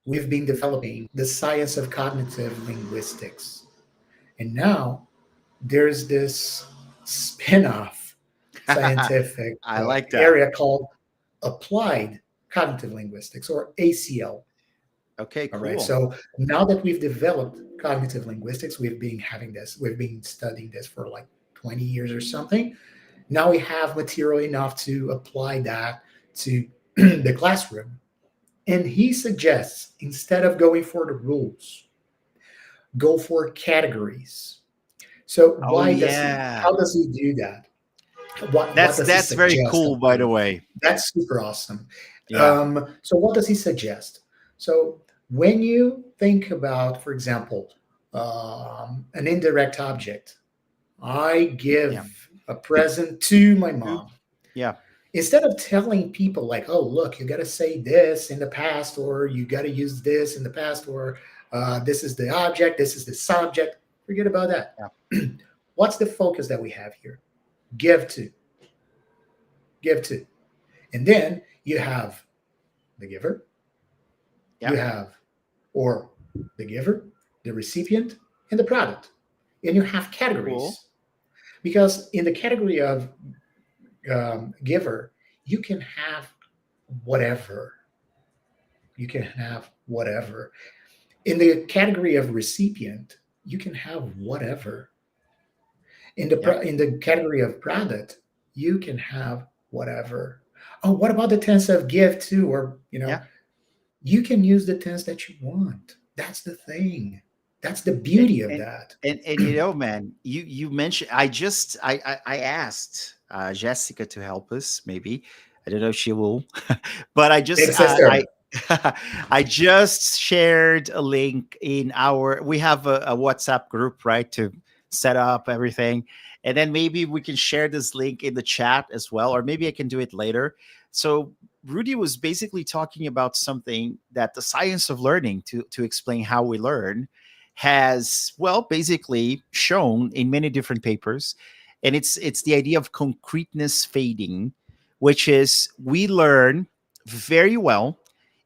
we've been developing the science of cognitive linguistics. And now there's this spin off scientific I like that. area called applied cognitive linguistics or ACL. Okay, All right. cool. So now that we've developed cognitive linguistics, we've been studying this for like 20 years or something. Now we have material enough to apply that to the classroom. And he suggests instead of going for the rules, go for categories. So Oh yeah, how does he do that? What does he that's very suggest? cool. By the way, That's super awesome. yeah, So, what does he suggest? So, when you think about, for example, an indirect object, I yeah, give a present to my Two. mom. Yeah, Instead of telling people, like, oh, look, you got to say this in the past, or you got to use this in the past, or this is the object, this is the subject, forget about that. yeah, What's the focus that we have here? Give to, give to. And then you have the giver, yeah. you have or the giver, the recipient, and the product. And you have Cool. categories because in the category of giver, you can have whatever. You can have whatever. In the category of recipient, you can have whatever. Yeah, In the category of product, you can have whatever. Oh, what about the tense of give to or yeah. you can use the tense that you want. That's the thing. That's the and beauty of and that. man, you mentioned, I asked Jessica to help us, maybe. I don't know if she will. But Big sister. I I just shared a link in our, we have a WhatsApp group, right, to set up everything. And then maybe we can share this link in the chat as well, or maybe I can do it later. So Rudy was basically talking about something that the science of learning, to explain how we learn, has, well, basically shown in many different papers. And it's the idea of concreteness fading, which is we learn very well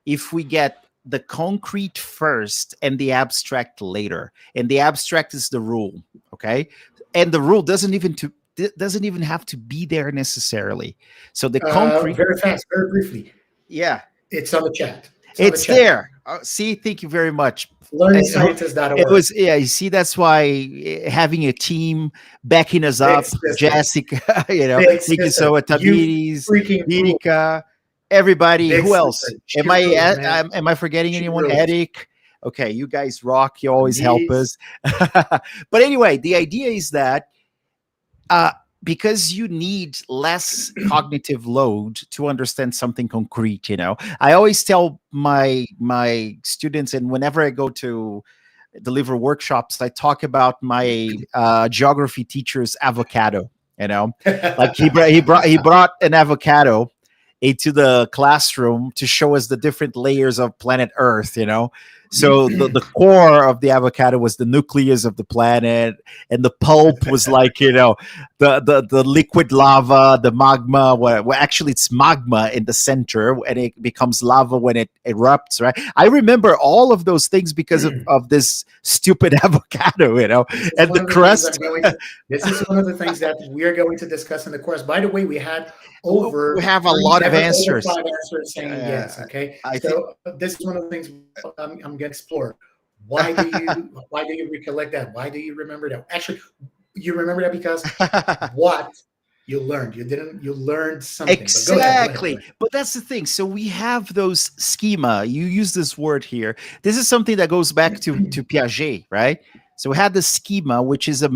if we get the concrete first and the abstract later. And the abstract is the rule, okay? And the rule doesn't even have to be there necessarily. So the concrete, Very fast, very briefly. yeah, It's on the chat. It's on the it's chat. there. See, thank you very much. It Learningscientist.org. was, yeah, you see, that's why having a team backing us Big up, sister. Jessica, Big thank you sister. so much, You Tamiris, freaking rule. Erika, everybody. Big Who sister. else? She rules, man. Am I forgetting She anyone? rules. Eric. Okay, you guys rock. You always help These us. But anyway, the idea is that uh, because you need less cognitive load to understand something concrete. I always tell my students, and whenever I go to deliver workshops, I talk about my geography teacher's avocado. Like he brought an avocado into the classroom to show us the different layers of planet Earth. So the core of the avocado was the nucleus of the planet, and the pulp was like, the liquid lava, the magma. Well, actually, it's magma in the center, and it becomes lava when it erupts. Right? I remember all of those things because of this stupid avocado. This is And one the of the things crust. I'm going to. This is one of the things that we're going to discuss in the course. By the way, we had We over have a three, lot of over answers. five answers saying yes. Okay, I think. so this is one of the things I'm going to explore. Why do you recollect that? Why do you remember that? Actually, you remember that because what you learned. You learned something. But go ahead. Go ahead. Go Exactly. ahead. But that's the thing. So we have those schema. You use this word here. This is something that goes back to Piaget, right? So we had the schema, which is a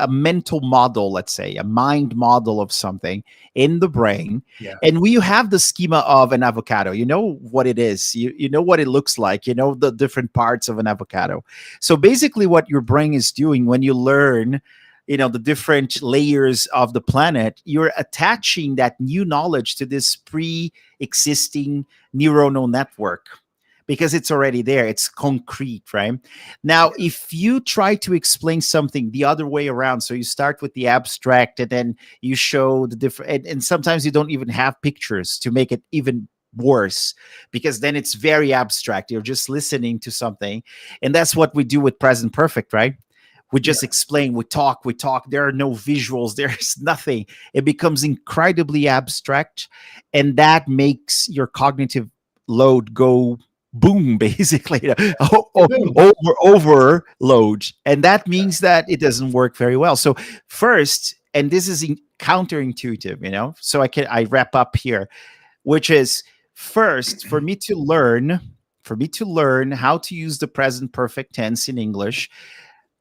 mental model, let's say, a mind model of something in the brain. Yeah. And we have the schema of an avocado. You know what it is. You know what it looks like. You know the different parts of an avocado. So basically what your brain is doing when you learn the different layers of the planet, you're attaching that new knowledge to this pre-existing neuronal network because it's already there. It's concrete, right? Now, if you try to explain something the other way around, so you start with the abstract and then you show the different, and sometimes you don't even have pictures to make it even worse, because then it's very abstract. You're just listening to something. And that's what we do with present perfect, right? We just Yeah. explain, we talk. There are no visuals, there's nothing. It becomes incredibly abstract, and that makes your cognitive load go boom, basically. Boom. Overload. And that means that it doesn't work very well. So first, and this is counterintuitive, so I wrap up here, which is, first, for me to learn how to use the present perfect tense in English,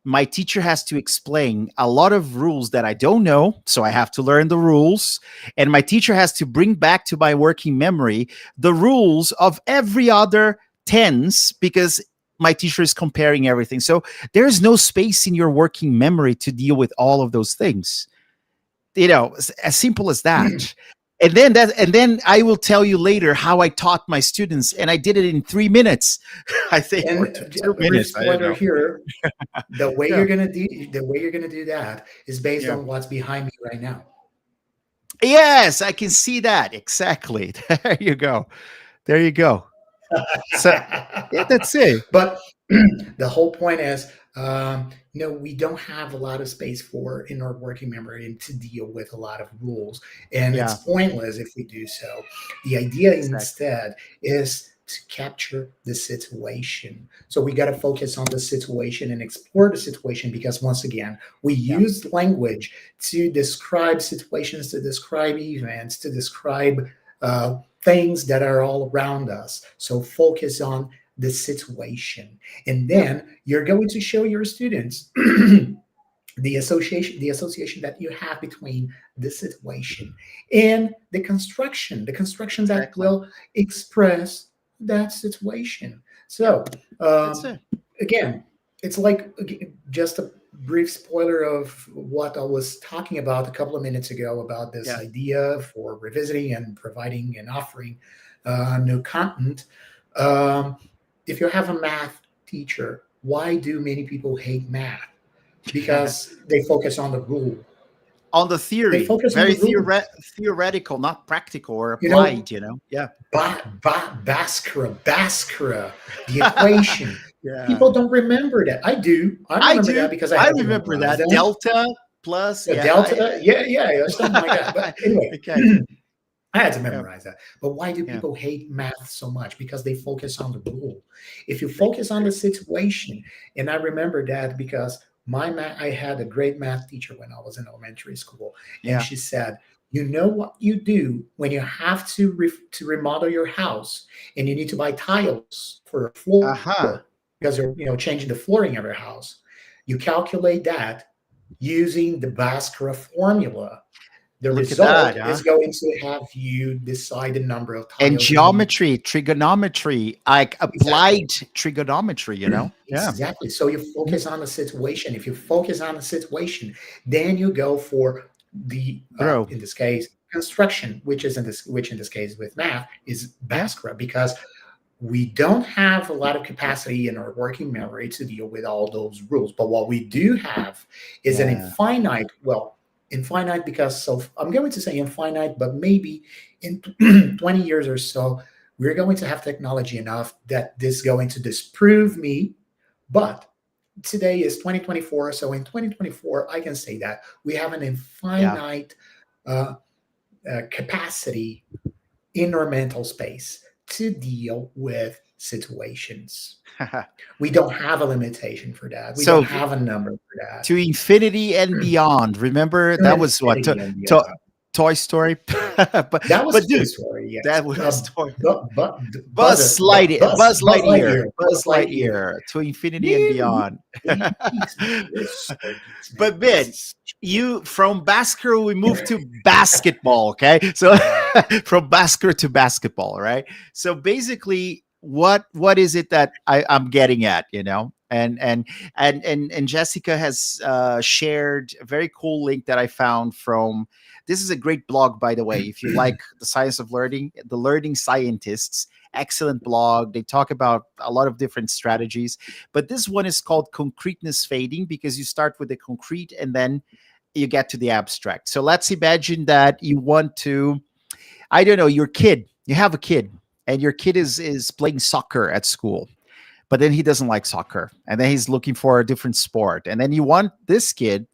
my teacher has to explain a lot of rules that I don't know. So I have to learn the rules. And my teacher has to bring back to my working memory the rules of every other tense, because my teacher is comparing everything. So there's no space in your working memory to deal with all of those things. As simple as that. And then I will tell you later how I taught my students, and I did it in 3 minutes, I think, or And two a brief minutes. I don't spoiler know. here: the way Yeah. you're gonna do that is based Yeah. on what's behind me right now. Yes, I can see that. Exactly. There you go. There you go. So, yeah, that's it. But the whole point is, we don't have a lot of space in our working memory and to deal with a lot of rules, and it's Yeah, pointless if we do so. The idea exactly. instead is to capture the situation. So we got to focus on the situation and explore the situation, because once again, we Yeah. use language to describe situations, to describe events, to describe things that are all around us. So focus on the situation. And Yeah. then you're going to show your students the association that you have between the situation and the construction that Exactly. will express that situation. Yep. So That's um, it. again, it's like just a brief spoiler of what I was talking about a couple of minutes ago about this Yeah. idea for revisiting and providing and offering new content. um, if you have a math teacher, why do many people hate math? Because they focus on the rule. On the They theory, focus on very the rule. theoretical, not practical or You know, applied. Yeah. Baskara, the equation. Yeah. People don't remember that. I do. I I remember do. that because I I had to remember memorize that them. delta plus. The Yeah. delta, yeah, yeah, or something like that. But anyway, Okay. I had to Yeah. memorize that. But why do Yeah. people hate math so much? Because they focus on the rule. If you They focus on the situation, and I remember that because I had a great math teacher when I was in elementary school, and Yeah. she said, "You know what you do when you have to remodel your house, and you need to buy tiles for a floor Uh-huh. because you're changing the flooring of your house. You calculate that using the Bhaskara formula. The Look at that, result huh? is going to have you decide the number of And tiles you need." geometry, trigonometry, like Exactly. applied trigonometry. Yeah. Exactly. So you Yeah. focus on the situation. If you focus on the situation, then you go for the Bro. in this case construction, which in this case with math is Yeah. Bhaskara, because we don't have a lot of capacity in our working memory to deal with all those rules. But what we do have is an Yeah. infinite, because, so I'm going to say infinite, but maybe in 20 years or so, we're going to have technology enough that this is going to disprove me. But today is 2024. So in 2024, I can say that we have an Yeah. infinite uh, capacity in our mental space to deal with situations. We don't have a limitation for that. We don't So have a number for that. to infinity and beyond. Remember To that was what infinity and to, beyond. Toy Story. but That but was Toy dude, Story, that yes. was Toy. Buzz Buzz Lightyear. Lightyear, Buzz Buzz Lightyear. Lightyear to infinity and Man, beyond. we geeks, man. We're super geeks, man. But This Ben, is you from basketball we moved to basketball, okay? So from basketball to basketball, right? So basically, what is it that I'm getting at, and Jessica has shared a very cool link that I found from. This is a great blog, by the way. If you like the science of learning, the Learning Scientists, excellent blog. They talk about a lot of different strategies, but this one is called concreteness fading because you start with the concrete and then you get to the abstract. So let's imagine that you want to, I don't know, you have a kid, and your kid is playing soccer at school, but then he doesn't like soccer, and then he's looking for a different sport, and then you want this kid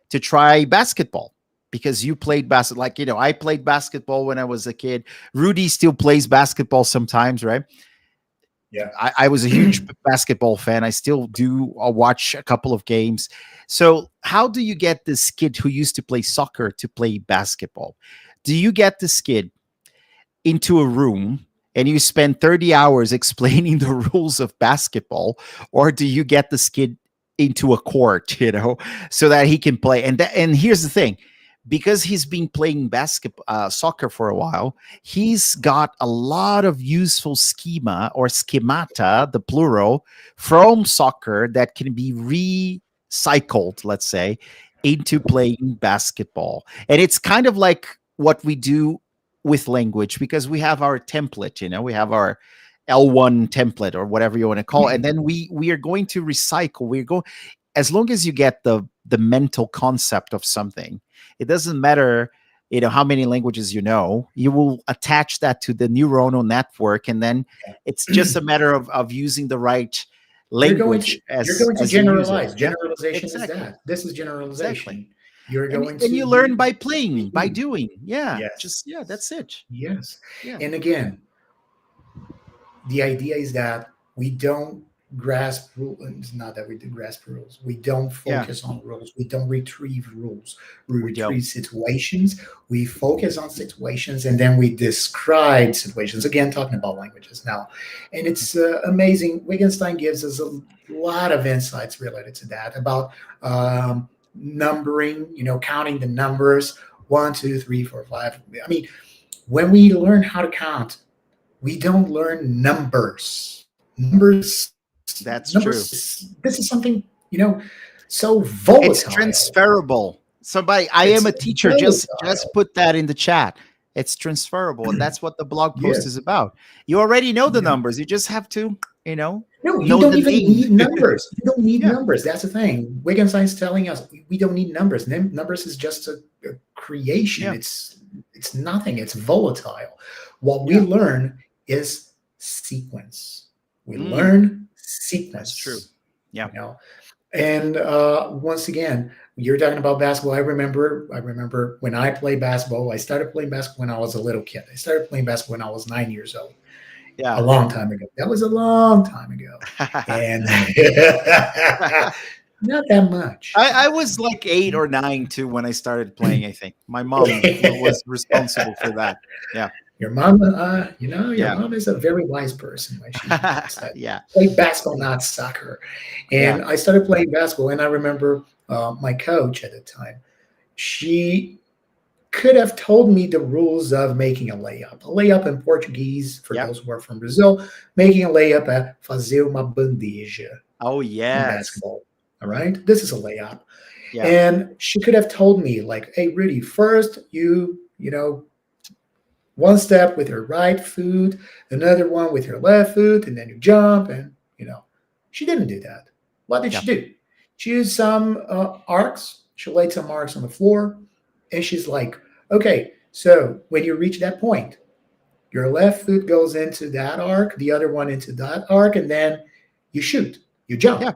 to try basketball because you played basketball. Like, I played basketball when I was a kid. Rudy still plays basketball sometimes, right? yeah. I was a huge basketball fan. I still do watch a couple of games. So, how do you get this kid who used to play soccer to play basketball? Do you get this kid into a room and you spend 30 hours explaining the rules of basketball, or do you get this kid into a court, so that he can play? And here's the thing, because he's been playing soccer for a while, he's got a lot of useful schema or schemata, the plural, from soccer that can be recycled, let's say, into playing basketball. And it's kind of like what we do with language, because we have our template, we have our L1 template or whatever you want to call it, and then we are going to recycle. We're going, as long as you get the mental concept of something, it doesn't matter, how many languages you will attach that to the neuronal network, and then it's just a matter of using the right language You're going to as you use it. generalize. Yeah, Generalization is exactly, that. This is exactly. generalization. You're And going then to you learn use by playing, by doing. Yeah, yes. just yeah, that's it. Yes. Yeah. And again, the idea is that we don't grasp rules. Not that we do grasp rules. We don't Yeah, focus on rules. We don't retrieve rules. We we don't. retrieve situations. We focus on situations, and then we describe situations. Again, talking about languages now, and it's amazing. Wittgenstein gives us a lot of insights related to that about numbering. Counting the numbers 1, 2, 3, 4, 5. I mean, when we learn how to count, we don't learn numbers. That's true. This is something, so It's volatile. transferable. Somebody, I am It's a teacher. Just volatile. put that in the chat. It's transferable, and that's what the blog post is Yes. about. You already know the Yeah. numbers. You just have to, you know, No, you know don't the even name. need numbers. You don't need Yeah, numbers. That's the thing. Wittgenstein's telling us we don't need numbers. Numbers is just a creation. yeah, It's nothing. It's volatile. What we yeah. learn is sequence. We Mm, learn that's true. sequence. Yeah, You know, And once again, you're talking about basketball. I remember when I played basketball. I started playing basketball when I was a little kid. I started playing basketball when I was 9 years old. A yeah. long time ago. That was a long time ago, and not that much. I was like 8 or 9 too when I started playing. I think my mom was responsible for that. Yeah, Your mom, your yeah, mom is a very wise person when she said, yeah, "Play basketball, not soccer." yeah, And I started playing basketball, and I remember my coach at the time. She could have told me the rules of making a layup. A layup in Portuguese, for yeah. those who are from Brazil, making a layup é fazer uma bandeja Oh in yes, basketball. All right, this is a layup, yeah, and she could have told me like, "Hey, Rudy, first one step with your right foot, another one with your left foot, and then you jump." And she didn't do that. What did yeah, she do? She used some arcs. She laid some arcs on the floor, and she's like, "Okay, so when you reach that point, your left foot goes into that arc, the other one into that arc, and then you shoot, you jump, yeah,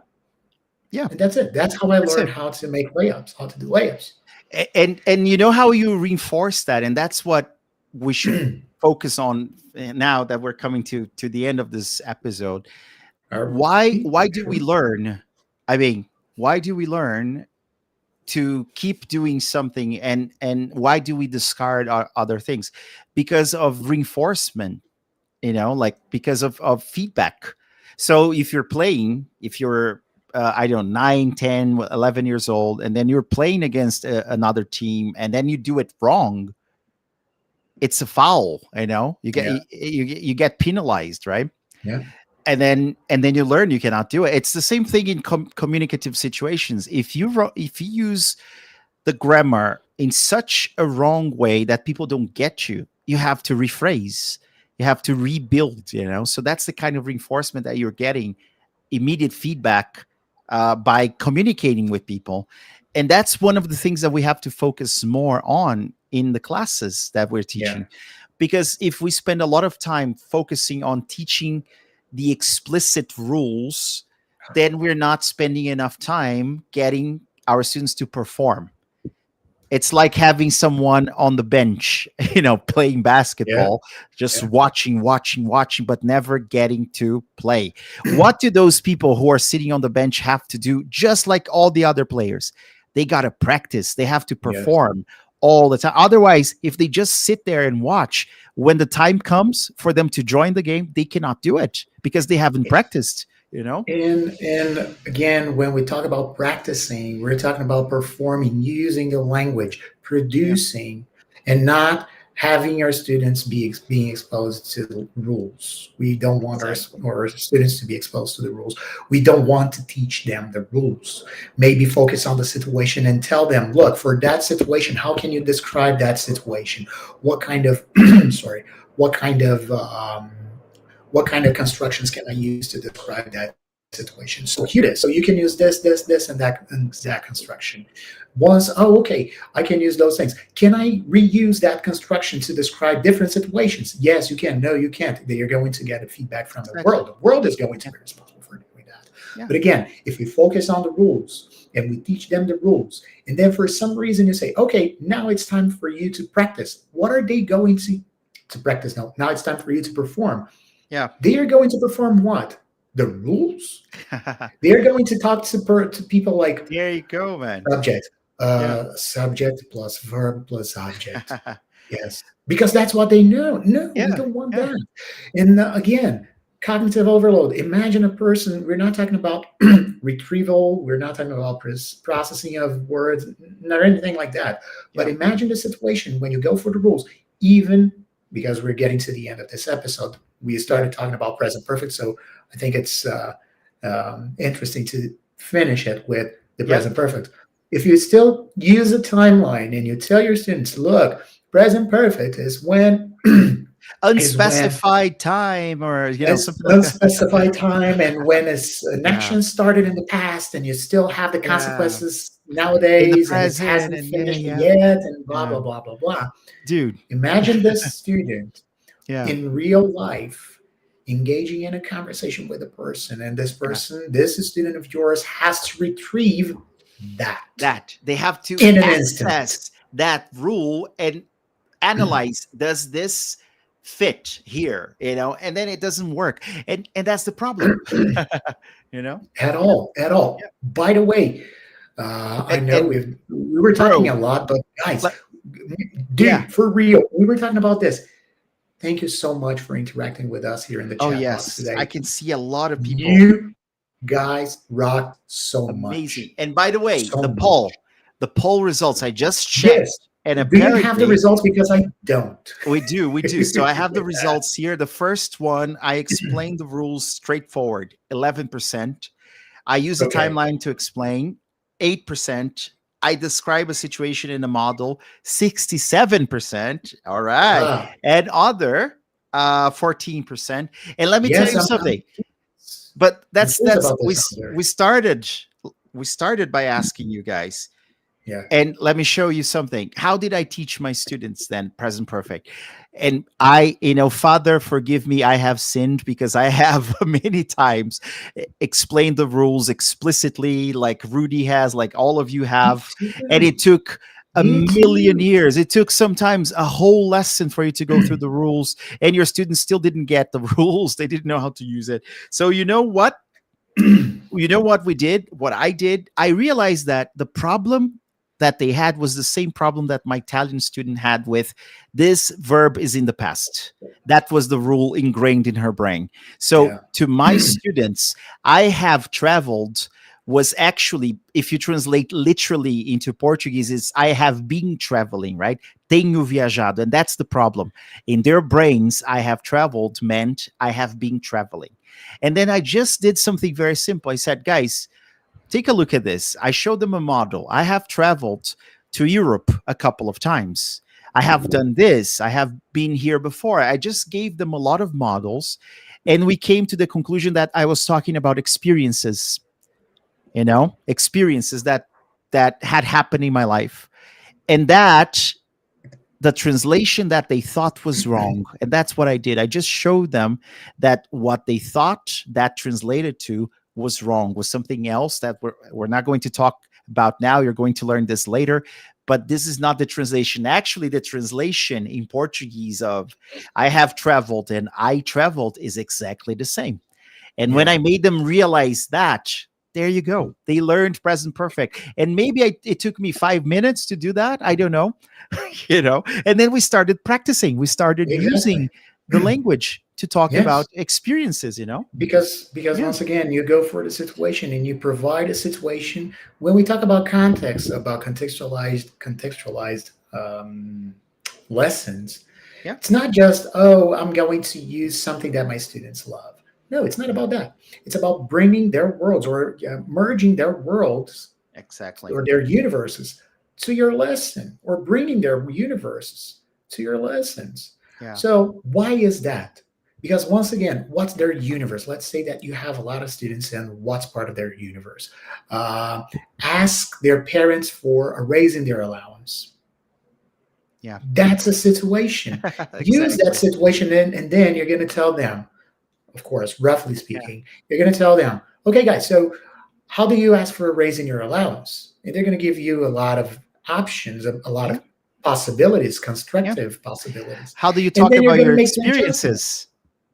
yeah. and that's it. That's how I That's learned it. how to make layups, how to do layups." And you know how you reinforce that, and that's what we should focus on now that we're coming to the end of this episode. Our Why feedback, do we sure. learn? I mean, why do we learn to keep doing something, and why do we discard our other things? Because of reinforcement, like because of feedback. So if you're playing, if you're I don't know, 9, 10, 11 years old, and then you're playing against another team, and then you do it wrong, it's a foul. You get Yeah, you get penalized, right? yeah, And then you learn you cannot do it. It's the same thing in communicative situations. If you use the grammar in such a wrong way that people don't get you, you have to rephrase, you have to rebuild. So that's the kind of reinforcement that you're getting, immediate feedback, by communicating with people. And that's one of the things that we have to focus more on in the classes that we're yeah, teaching. Because if we spend a lot of time focusing on teaching the explicit rules, then we're not spending enough time getting our students to perform. It's like having someone on the bench, playing yeah, basketball, just yeah. watching, but never getting to play. What do those people who are sitting on the bench have to do? Just like all the other players, they got to practice, they have to Yes. perform all the time. Otherwise, if they just sit there and watch, when the time comes for them to join the game, they cannot do it because they haven't practiced. And again, when we talk about practicing, we're talking about performing, using the language, Yeah, producing, and not having our students being exposed to the rules. We don't want exactly. our students to be exposed to the rules. We don't want to teach them the rules. Maybe focus on the situation and tell them, look, for that situation, how can you describe that situation? What kind of sorry, what kind of what kind of constructions can I use to describe that situation? So here it is. So you can use this, and that construction. Once, oh, okay, I can use those things. Can I reuse that construction to describe different situations? Yes, you can. No, you can't. You're going to get a feedback from the Exactly. world. The world is going to Yeah, be responsible for doing that. yeah, But again, if we focus on the rules and we teach them the rules, and then for some reason you say, okay, now it's time for you to practice. What are they going to practice now? Now it's time for you to perform. yeah, They are going to perform what? the rules. They're going to talk to people like There you go, man. subject, Yeah. subject plus verb plus object. Yes, because that's what they know. No, we Yeah. don't want Yeah. that. And again, cognitive overload. Imagine a person. We're not talking about retrieval. We're not talking about processing of words, not anything like that. But Yeah. imagine the situation when you go for the rules. Even because we're getting to the end of this episode, we Yeah. started talking about present perfect. So I think it's interesting to finish it with the Yeah. present perfect. If you still use a timeline and you tell your students, look, present perfect is when is when Unspecified time, or it's something like that. unspecified time, and when it's an Yeah. action started in the past and you still have the Yeah. consequences In the nowadays and it present, hasn't and yeah, finished yeah. yet and blah Yeah. blah blah blah blah. Dude. Imagine this student Yeah. in real life engaging in a conversation with a person, and this Yeah. person, this student of yours, has to retrieve That they have to in an instant. access that rule and analyze, does this fit here, and then it doesn't work, and that's the problem. you know At all. Yeah. By the way, I know And we were talking bro, a lot, but guys, like, yeah. dude, for real, we were talking about this. Thank you so much for interacting with us here in the Oh chat box yes, I today. can see a lot of people. You guys rock so Amazing. much, And by the way, so the much. poll results I just checked, Yes. and Do you have the apparently results? Because I don't. we do. So I have the Yeah. results here. The first one, I explained the rules straightforward, 11%. I use a Okay. timeline to explain, 8%. I describe a situation in a model, 67%. All right. Ah, And other, 14%. And let me tell yes, you something. But I'm curious that's about we this out there. we started by asking you guys. Yeah. And let me show you something. How did I teach my students then present perfect? And I, Father, forgive me, I have sinned, because I have many times explained the rules explicitly, like Rudy has, like all of you have. And it took a Me million too. years. It took sometimes a whole lesson for you to go through the rules, and your students still didn't get the rules. They didn't know how to use it. So you know what? We did? What I did? I realized that the problem that they had was the same problem that my Italian student had with this verb is in the past. That was the rule ingrained in her brain. So Yeah. to my students, I have traveled was actually, if you translate literally into Portuguese, is I have been traveling, right? Tenho viajado. And that's the problem. In their brains, I have traveled meant I have been traveling. And then I just did something very simple. I said, guys, take a look at this. I showed them a model. I have traveled to Europe a couple of times. I have done this. I have been here before. I just gave them a lot of models. And we came to the conclusion that I was talking about experiences, experiences that had happened in my life. And that the translation that they thought was wrong. And that's what I did. I just showed them that what they thought that translated to was wrong, was something else that we're not going to talk about now. You're going to learn this later. But this is not the translation. Actually, the translation in Portuguese of I have traveled and I traveled is exactly the same. And when Yeah. I made them realize that, there you go. They learned present perfect. And maybe it took me 5 minutes to do that. I don't know. And then we started practicing. We started using Exactly. the language to talk about Yes. experiences. Because Yeah. once again, you go for the situation and you provide a situation. When we talk about context, about contextualized lessons, Yeah. it's not just, oh, I'm going to use something that my students love. No, it's not about that. It's about bringing their worlds or merging their worlds Exactly. or their universes to your lesson, or bringing their universes to your lessons. Yeah. So why is that? Because once again, what's their universe? Let's say that you have a lot of students, and what's part of their universe? Ask their parents for a raise in their allowance. Yeah. That's a situation. Use that Exactly. situation, and then you're going to tell them, of course, roughly speaking, you're going to tell them, okay, guys, so how do you ask for a raise in your allowance? And they're going to give you a lot of options, a lot Yeah. of possibilities, constructive possibilities. How do you And talk then you're about going to your make the adjustment. experiences?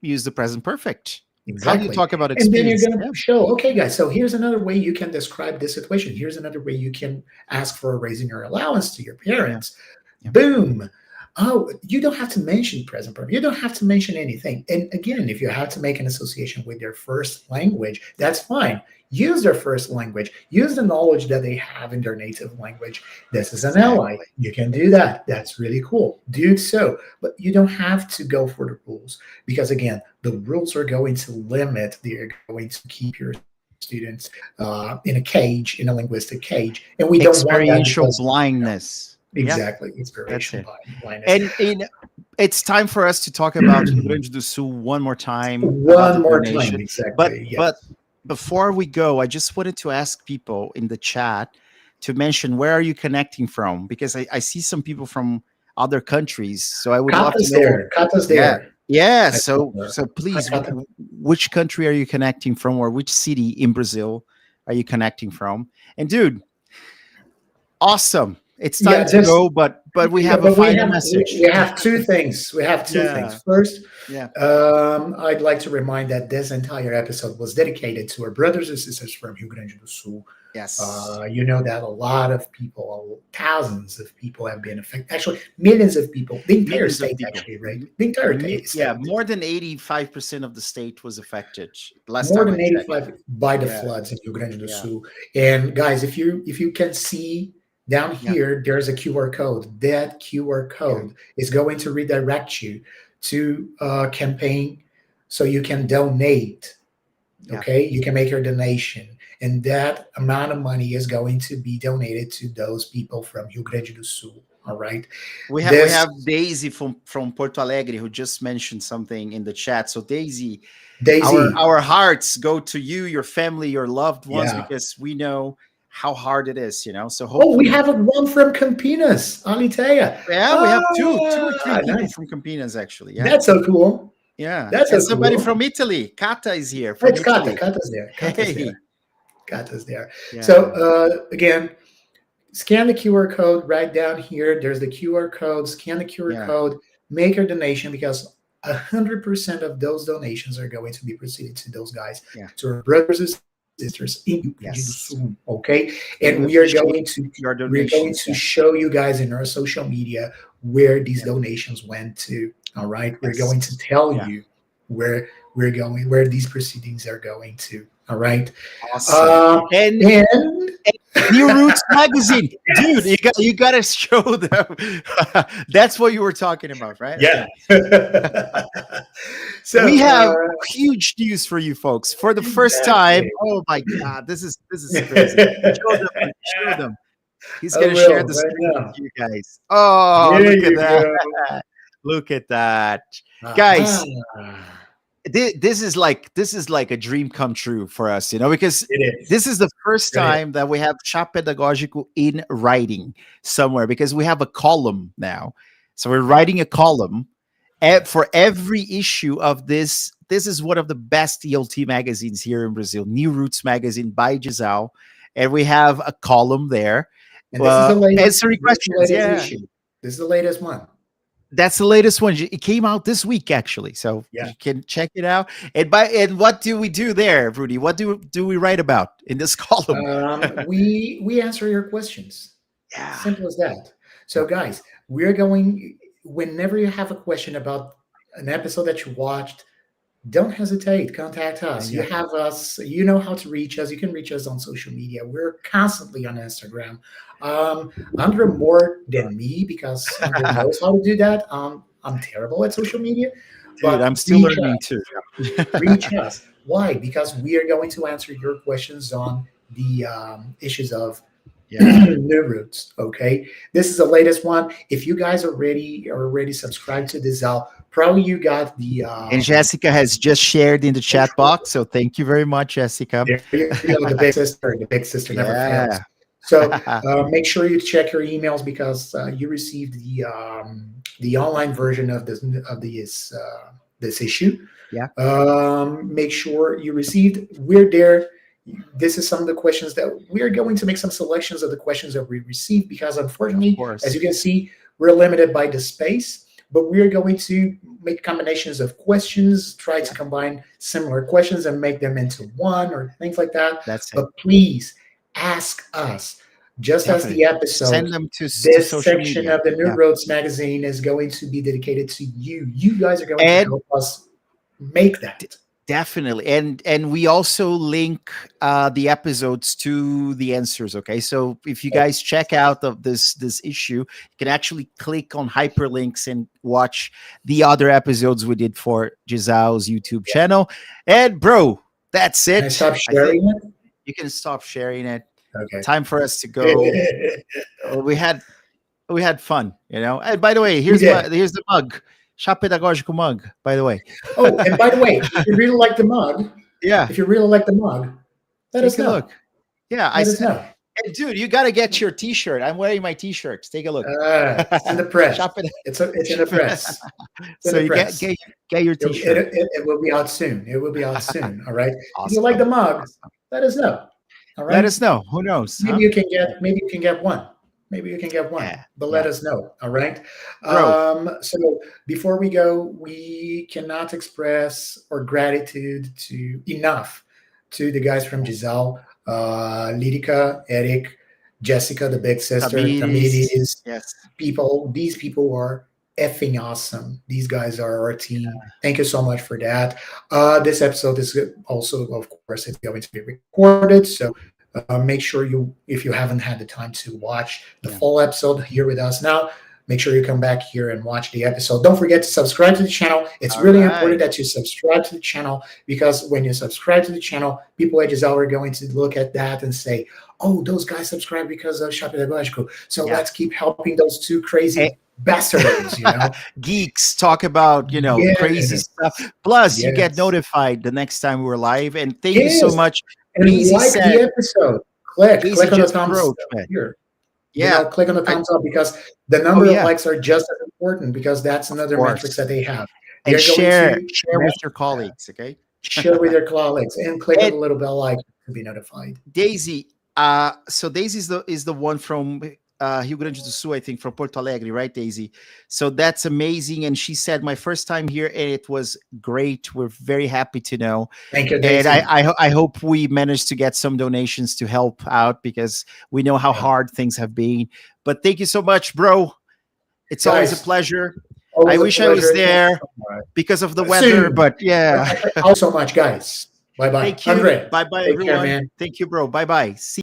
Use the present perfect. How do you Exactly. talk about And then you're experience? going Yeah, to show, okay, guys, so here's another way you can describe this situation. Here's another way you can ask for a raise in your allowance to your yeah, parents. yeah. Boom. Oh, you don't have to mention present perfect. You don't have to mention anything. And again, if you have to make an association with their first language, that's fine. Use their first language. Use the knowledge that they have in their native language. This is an ally. Exactly. You can do that. That's really cool. Do so. But you don't have to go for the rules because, again, the rules are going to limit, they're going to keep your students in a cage, in a linguistic cage. And we don't want that Experiential because, blindness. Yeah, exactly, that's inspiration it. blindness. And it's time for us to talk about Rio Grande do Sul one more time about the One more time, donation. But exactly. but Yes. before we go, I just wanted to ask people in the chat to mention where are you connecting from, because I see some people from other countries. So I would love to Kata's know. there. Kata's Yeah. there. Yeah. I saw So her. Hi, please, Kata. which country are you connecting from, or which city in Brazil are you connecting from? And dude, awesome. It's Yeah, time to just go, but we yeah, have a but we final have message. we have two things. We have two Yeah. things. First, Yeah. I'd like to remind that this entire episode was dedicated to our brothers and sisters from Rio Grande do Sul. Yes. You know that a lot of people, thousands of people have been affected. Actually, millions of people. The entire Millions of state, people. actually, right? The entire Yeah, state. more than 85% of the state was affected last More time I than checked. 85 by the Yeah. floods in Rio Grande do Yeah. Sul. And guys, if you can see down Yeah. here, there's a QR code. That QR Yeah. code is going to redirect you to a campaign so you can donate. Yeah. Okay, you can make your donation, and that amount of money is going to be donated to those people from Rio Grande do Sul. All right, We this have Daisy from Porto Alegre who just mentioned something in the chat. So Daisy, Daisy, our hearts go to you, your family, your loved ones, yeah. because we know how hard it is, So Oh, we hopefully, have one from Campinas, Alitea. yeah, we have two or three people Nice. from Campinas actually. Yeah. That's so cool. Yeah. That's And so somebody cool. from Italy. Kata is here Oh, from it's Kata. Italy. Kata's there. Kata's Hey. there. Kata's there. So Yeah. again, scan the QR code right down here. There's the QR code. Scan the QR Yeah. code. Make your donation because 100% of those donations are going to be proceeded to those guys, Yeah. to our brothers and sisters in Rio Grande do Yes. Sul. Okay, We and we are appreciate going to your we're going donations. to show you guys in our social media where these Yeah. donations went to. All right, we're Yes. going to tell Yeah. you where we're going, where these proceedings are going to. All right, Awesome. And and New Roots Magazine, dude, you gotta show them. That's what you were talking about, right? yeah. Okay. So We have huge news for you folks. For the first time, exactly. oh my god, this is crazy. Show them, show them. He's I gonna share will the right screen now. with you guys. Oh, There look at you that. go. Look at that. Aha. Guys, this is like a dream come true for us, because It is. this is the first Go ahead. time that we have Chá Pedagógico in writing somewhere, because we have a column now. So we're writing a column for every issue of this. This is one of the best ELT magazines here in Brazil, New Roots Magazine by Disal. And we have a column there. And this is the latest, answering questions. Yeah. issue. This is the latest one. That's the latest one. It came out this week, actually, so Yeah. you can check it out. And what do we do there, Rudy? What do we write about in this column? We answer your questions. Yeah. Simple as that. So, guys, we're going. Whenever you have a question about an episode that you watched, don't hesitate. Contact us. Yeah. You have us. You know how to reach us. You can reach us on social media. We're constantly on Instagram. Andre more than me because Andre knows how to do that. I'm terrible at social media. Dude, I'm still learning too. Reach us. Why? Because we are going to answer your questions on the issues of New Roots. Okay, this is the latest one. If you guys are already subscribed to Disal, probably you got the. And Jessica has just shared in the chat box, so thank you very much, Jessica. There you go, the big sister. The big sister never fails. So make sure you check your emails because you received the online version of this issue. Yeah. Make sure you received. We're there. This is some of the questions that we're going to make some selections of the questions that we received because unfortunately, as you can see, we're limited by the space. but we're going to make combinations of questions, try to combine similar questions and make them into one or things like that. That's it. But please ask us, just as the Definitely. episode, Send them to this social section media. of the New Yeah. Roads magazine is going to be dedicated to you. You guys are going to And help us make that. definitely. And we also link the episodes to the answers. Okay. So if you guys check out of this issue, you can actually click on hyperlinks and watch the other episodes we did for Gisal's YouTube channel. And bro, that's it. Can I stop I think sharing it? you can stop sharing it. Okay. Time for us to go. We had fun, you know. And by the way, here's the mug. Shop Pedagógico mug, by the way. Oh, and by the way, if you really like the mug, Yeah, if you really like the mug, let us take a know. look. Yeah, Let us know. Hey, dude, you got to get your T-shirt. I'm wearing my T-shirts. Take a look. It's in the press. Shop it. It's in the press. It's So in the you press. get your T-shirt. It will be out soon. It will be out soon. All right. Awesome. If you like the mug, let us know. All right. Let us know. Who knows? Maybe you can get. Maybe you can get one. Maybe you can get one. Yeah, But let us know. All right. Bro. So before we go, we cannot express our gratitude enough to the guys from Disal, Lydica, Eric, Jessica, the big sister, Tamiris. Yes. These people are effing awesome. These guys are our team. Thank you so much for that. This episode is also, of course, it's going to be recorded. So make sure if you haven't had the time to watch the full episode here with us now, make sure you come back here and watch the episode. Don't forget to subscribe to the channel. It's really important that you subscribe to the channel, because when you subscribe to the channel, people at Disal are going to look at that and say, oh, those guys subscribe because of Shop Pedagógico. So let's keep helping those two crazy bastards, you know. Geeks talk about, crazy stuff. Plus, you get notified the next time we're live. And thank you so much. And like the episode. Click on the thumbs up here. Yeah, click on the thumbs up, because the number of likes are just as important, because that's another metric that they have. And share with your colleagues, okay? Share with your colleagues and click on the little bell icon to be notified. Daisy, so Daisy is the one from Rio Grande do Sul, I think, from Porto Alegre, right, Daisy? So that's amazing. And she said, my first time here, and it was great. We're very happy to know. Thank you, Daisy. And I hope we managed to get some donations to help out, because we know how hard things have been. But thank you so much, bro. It's always a pleasure. I wish I was there because of the weather, but yeah. Thank you so much, guys. Bye-bye. Thank you. Andre, bye-bye, everyone. Care, man. Thank you, bro. Bye-bye. See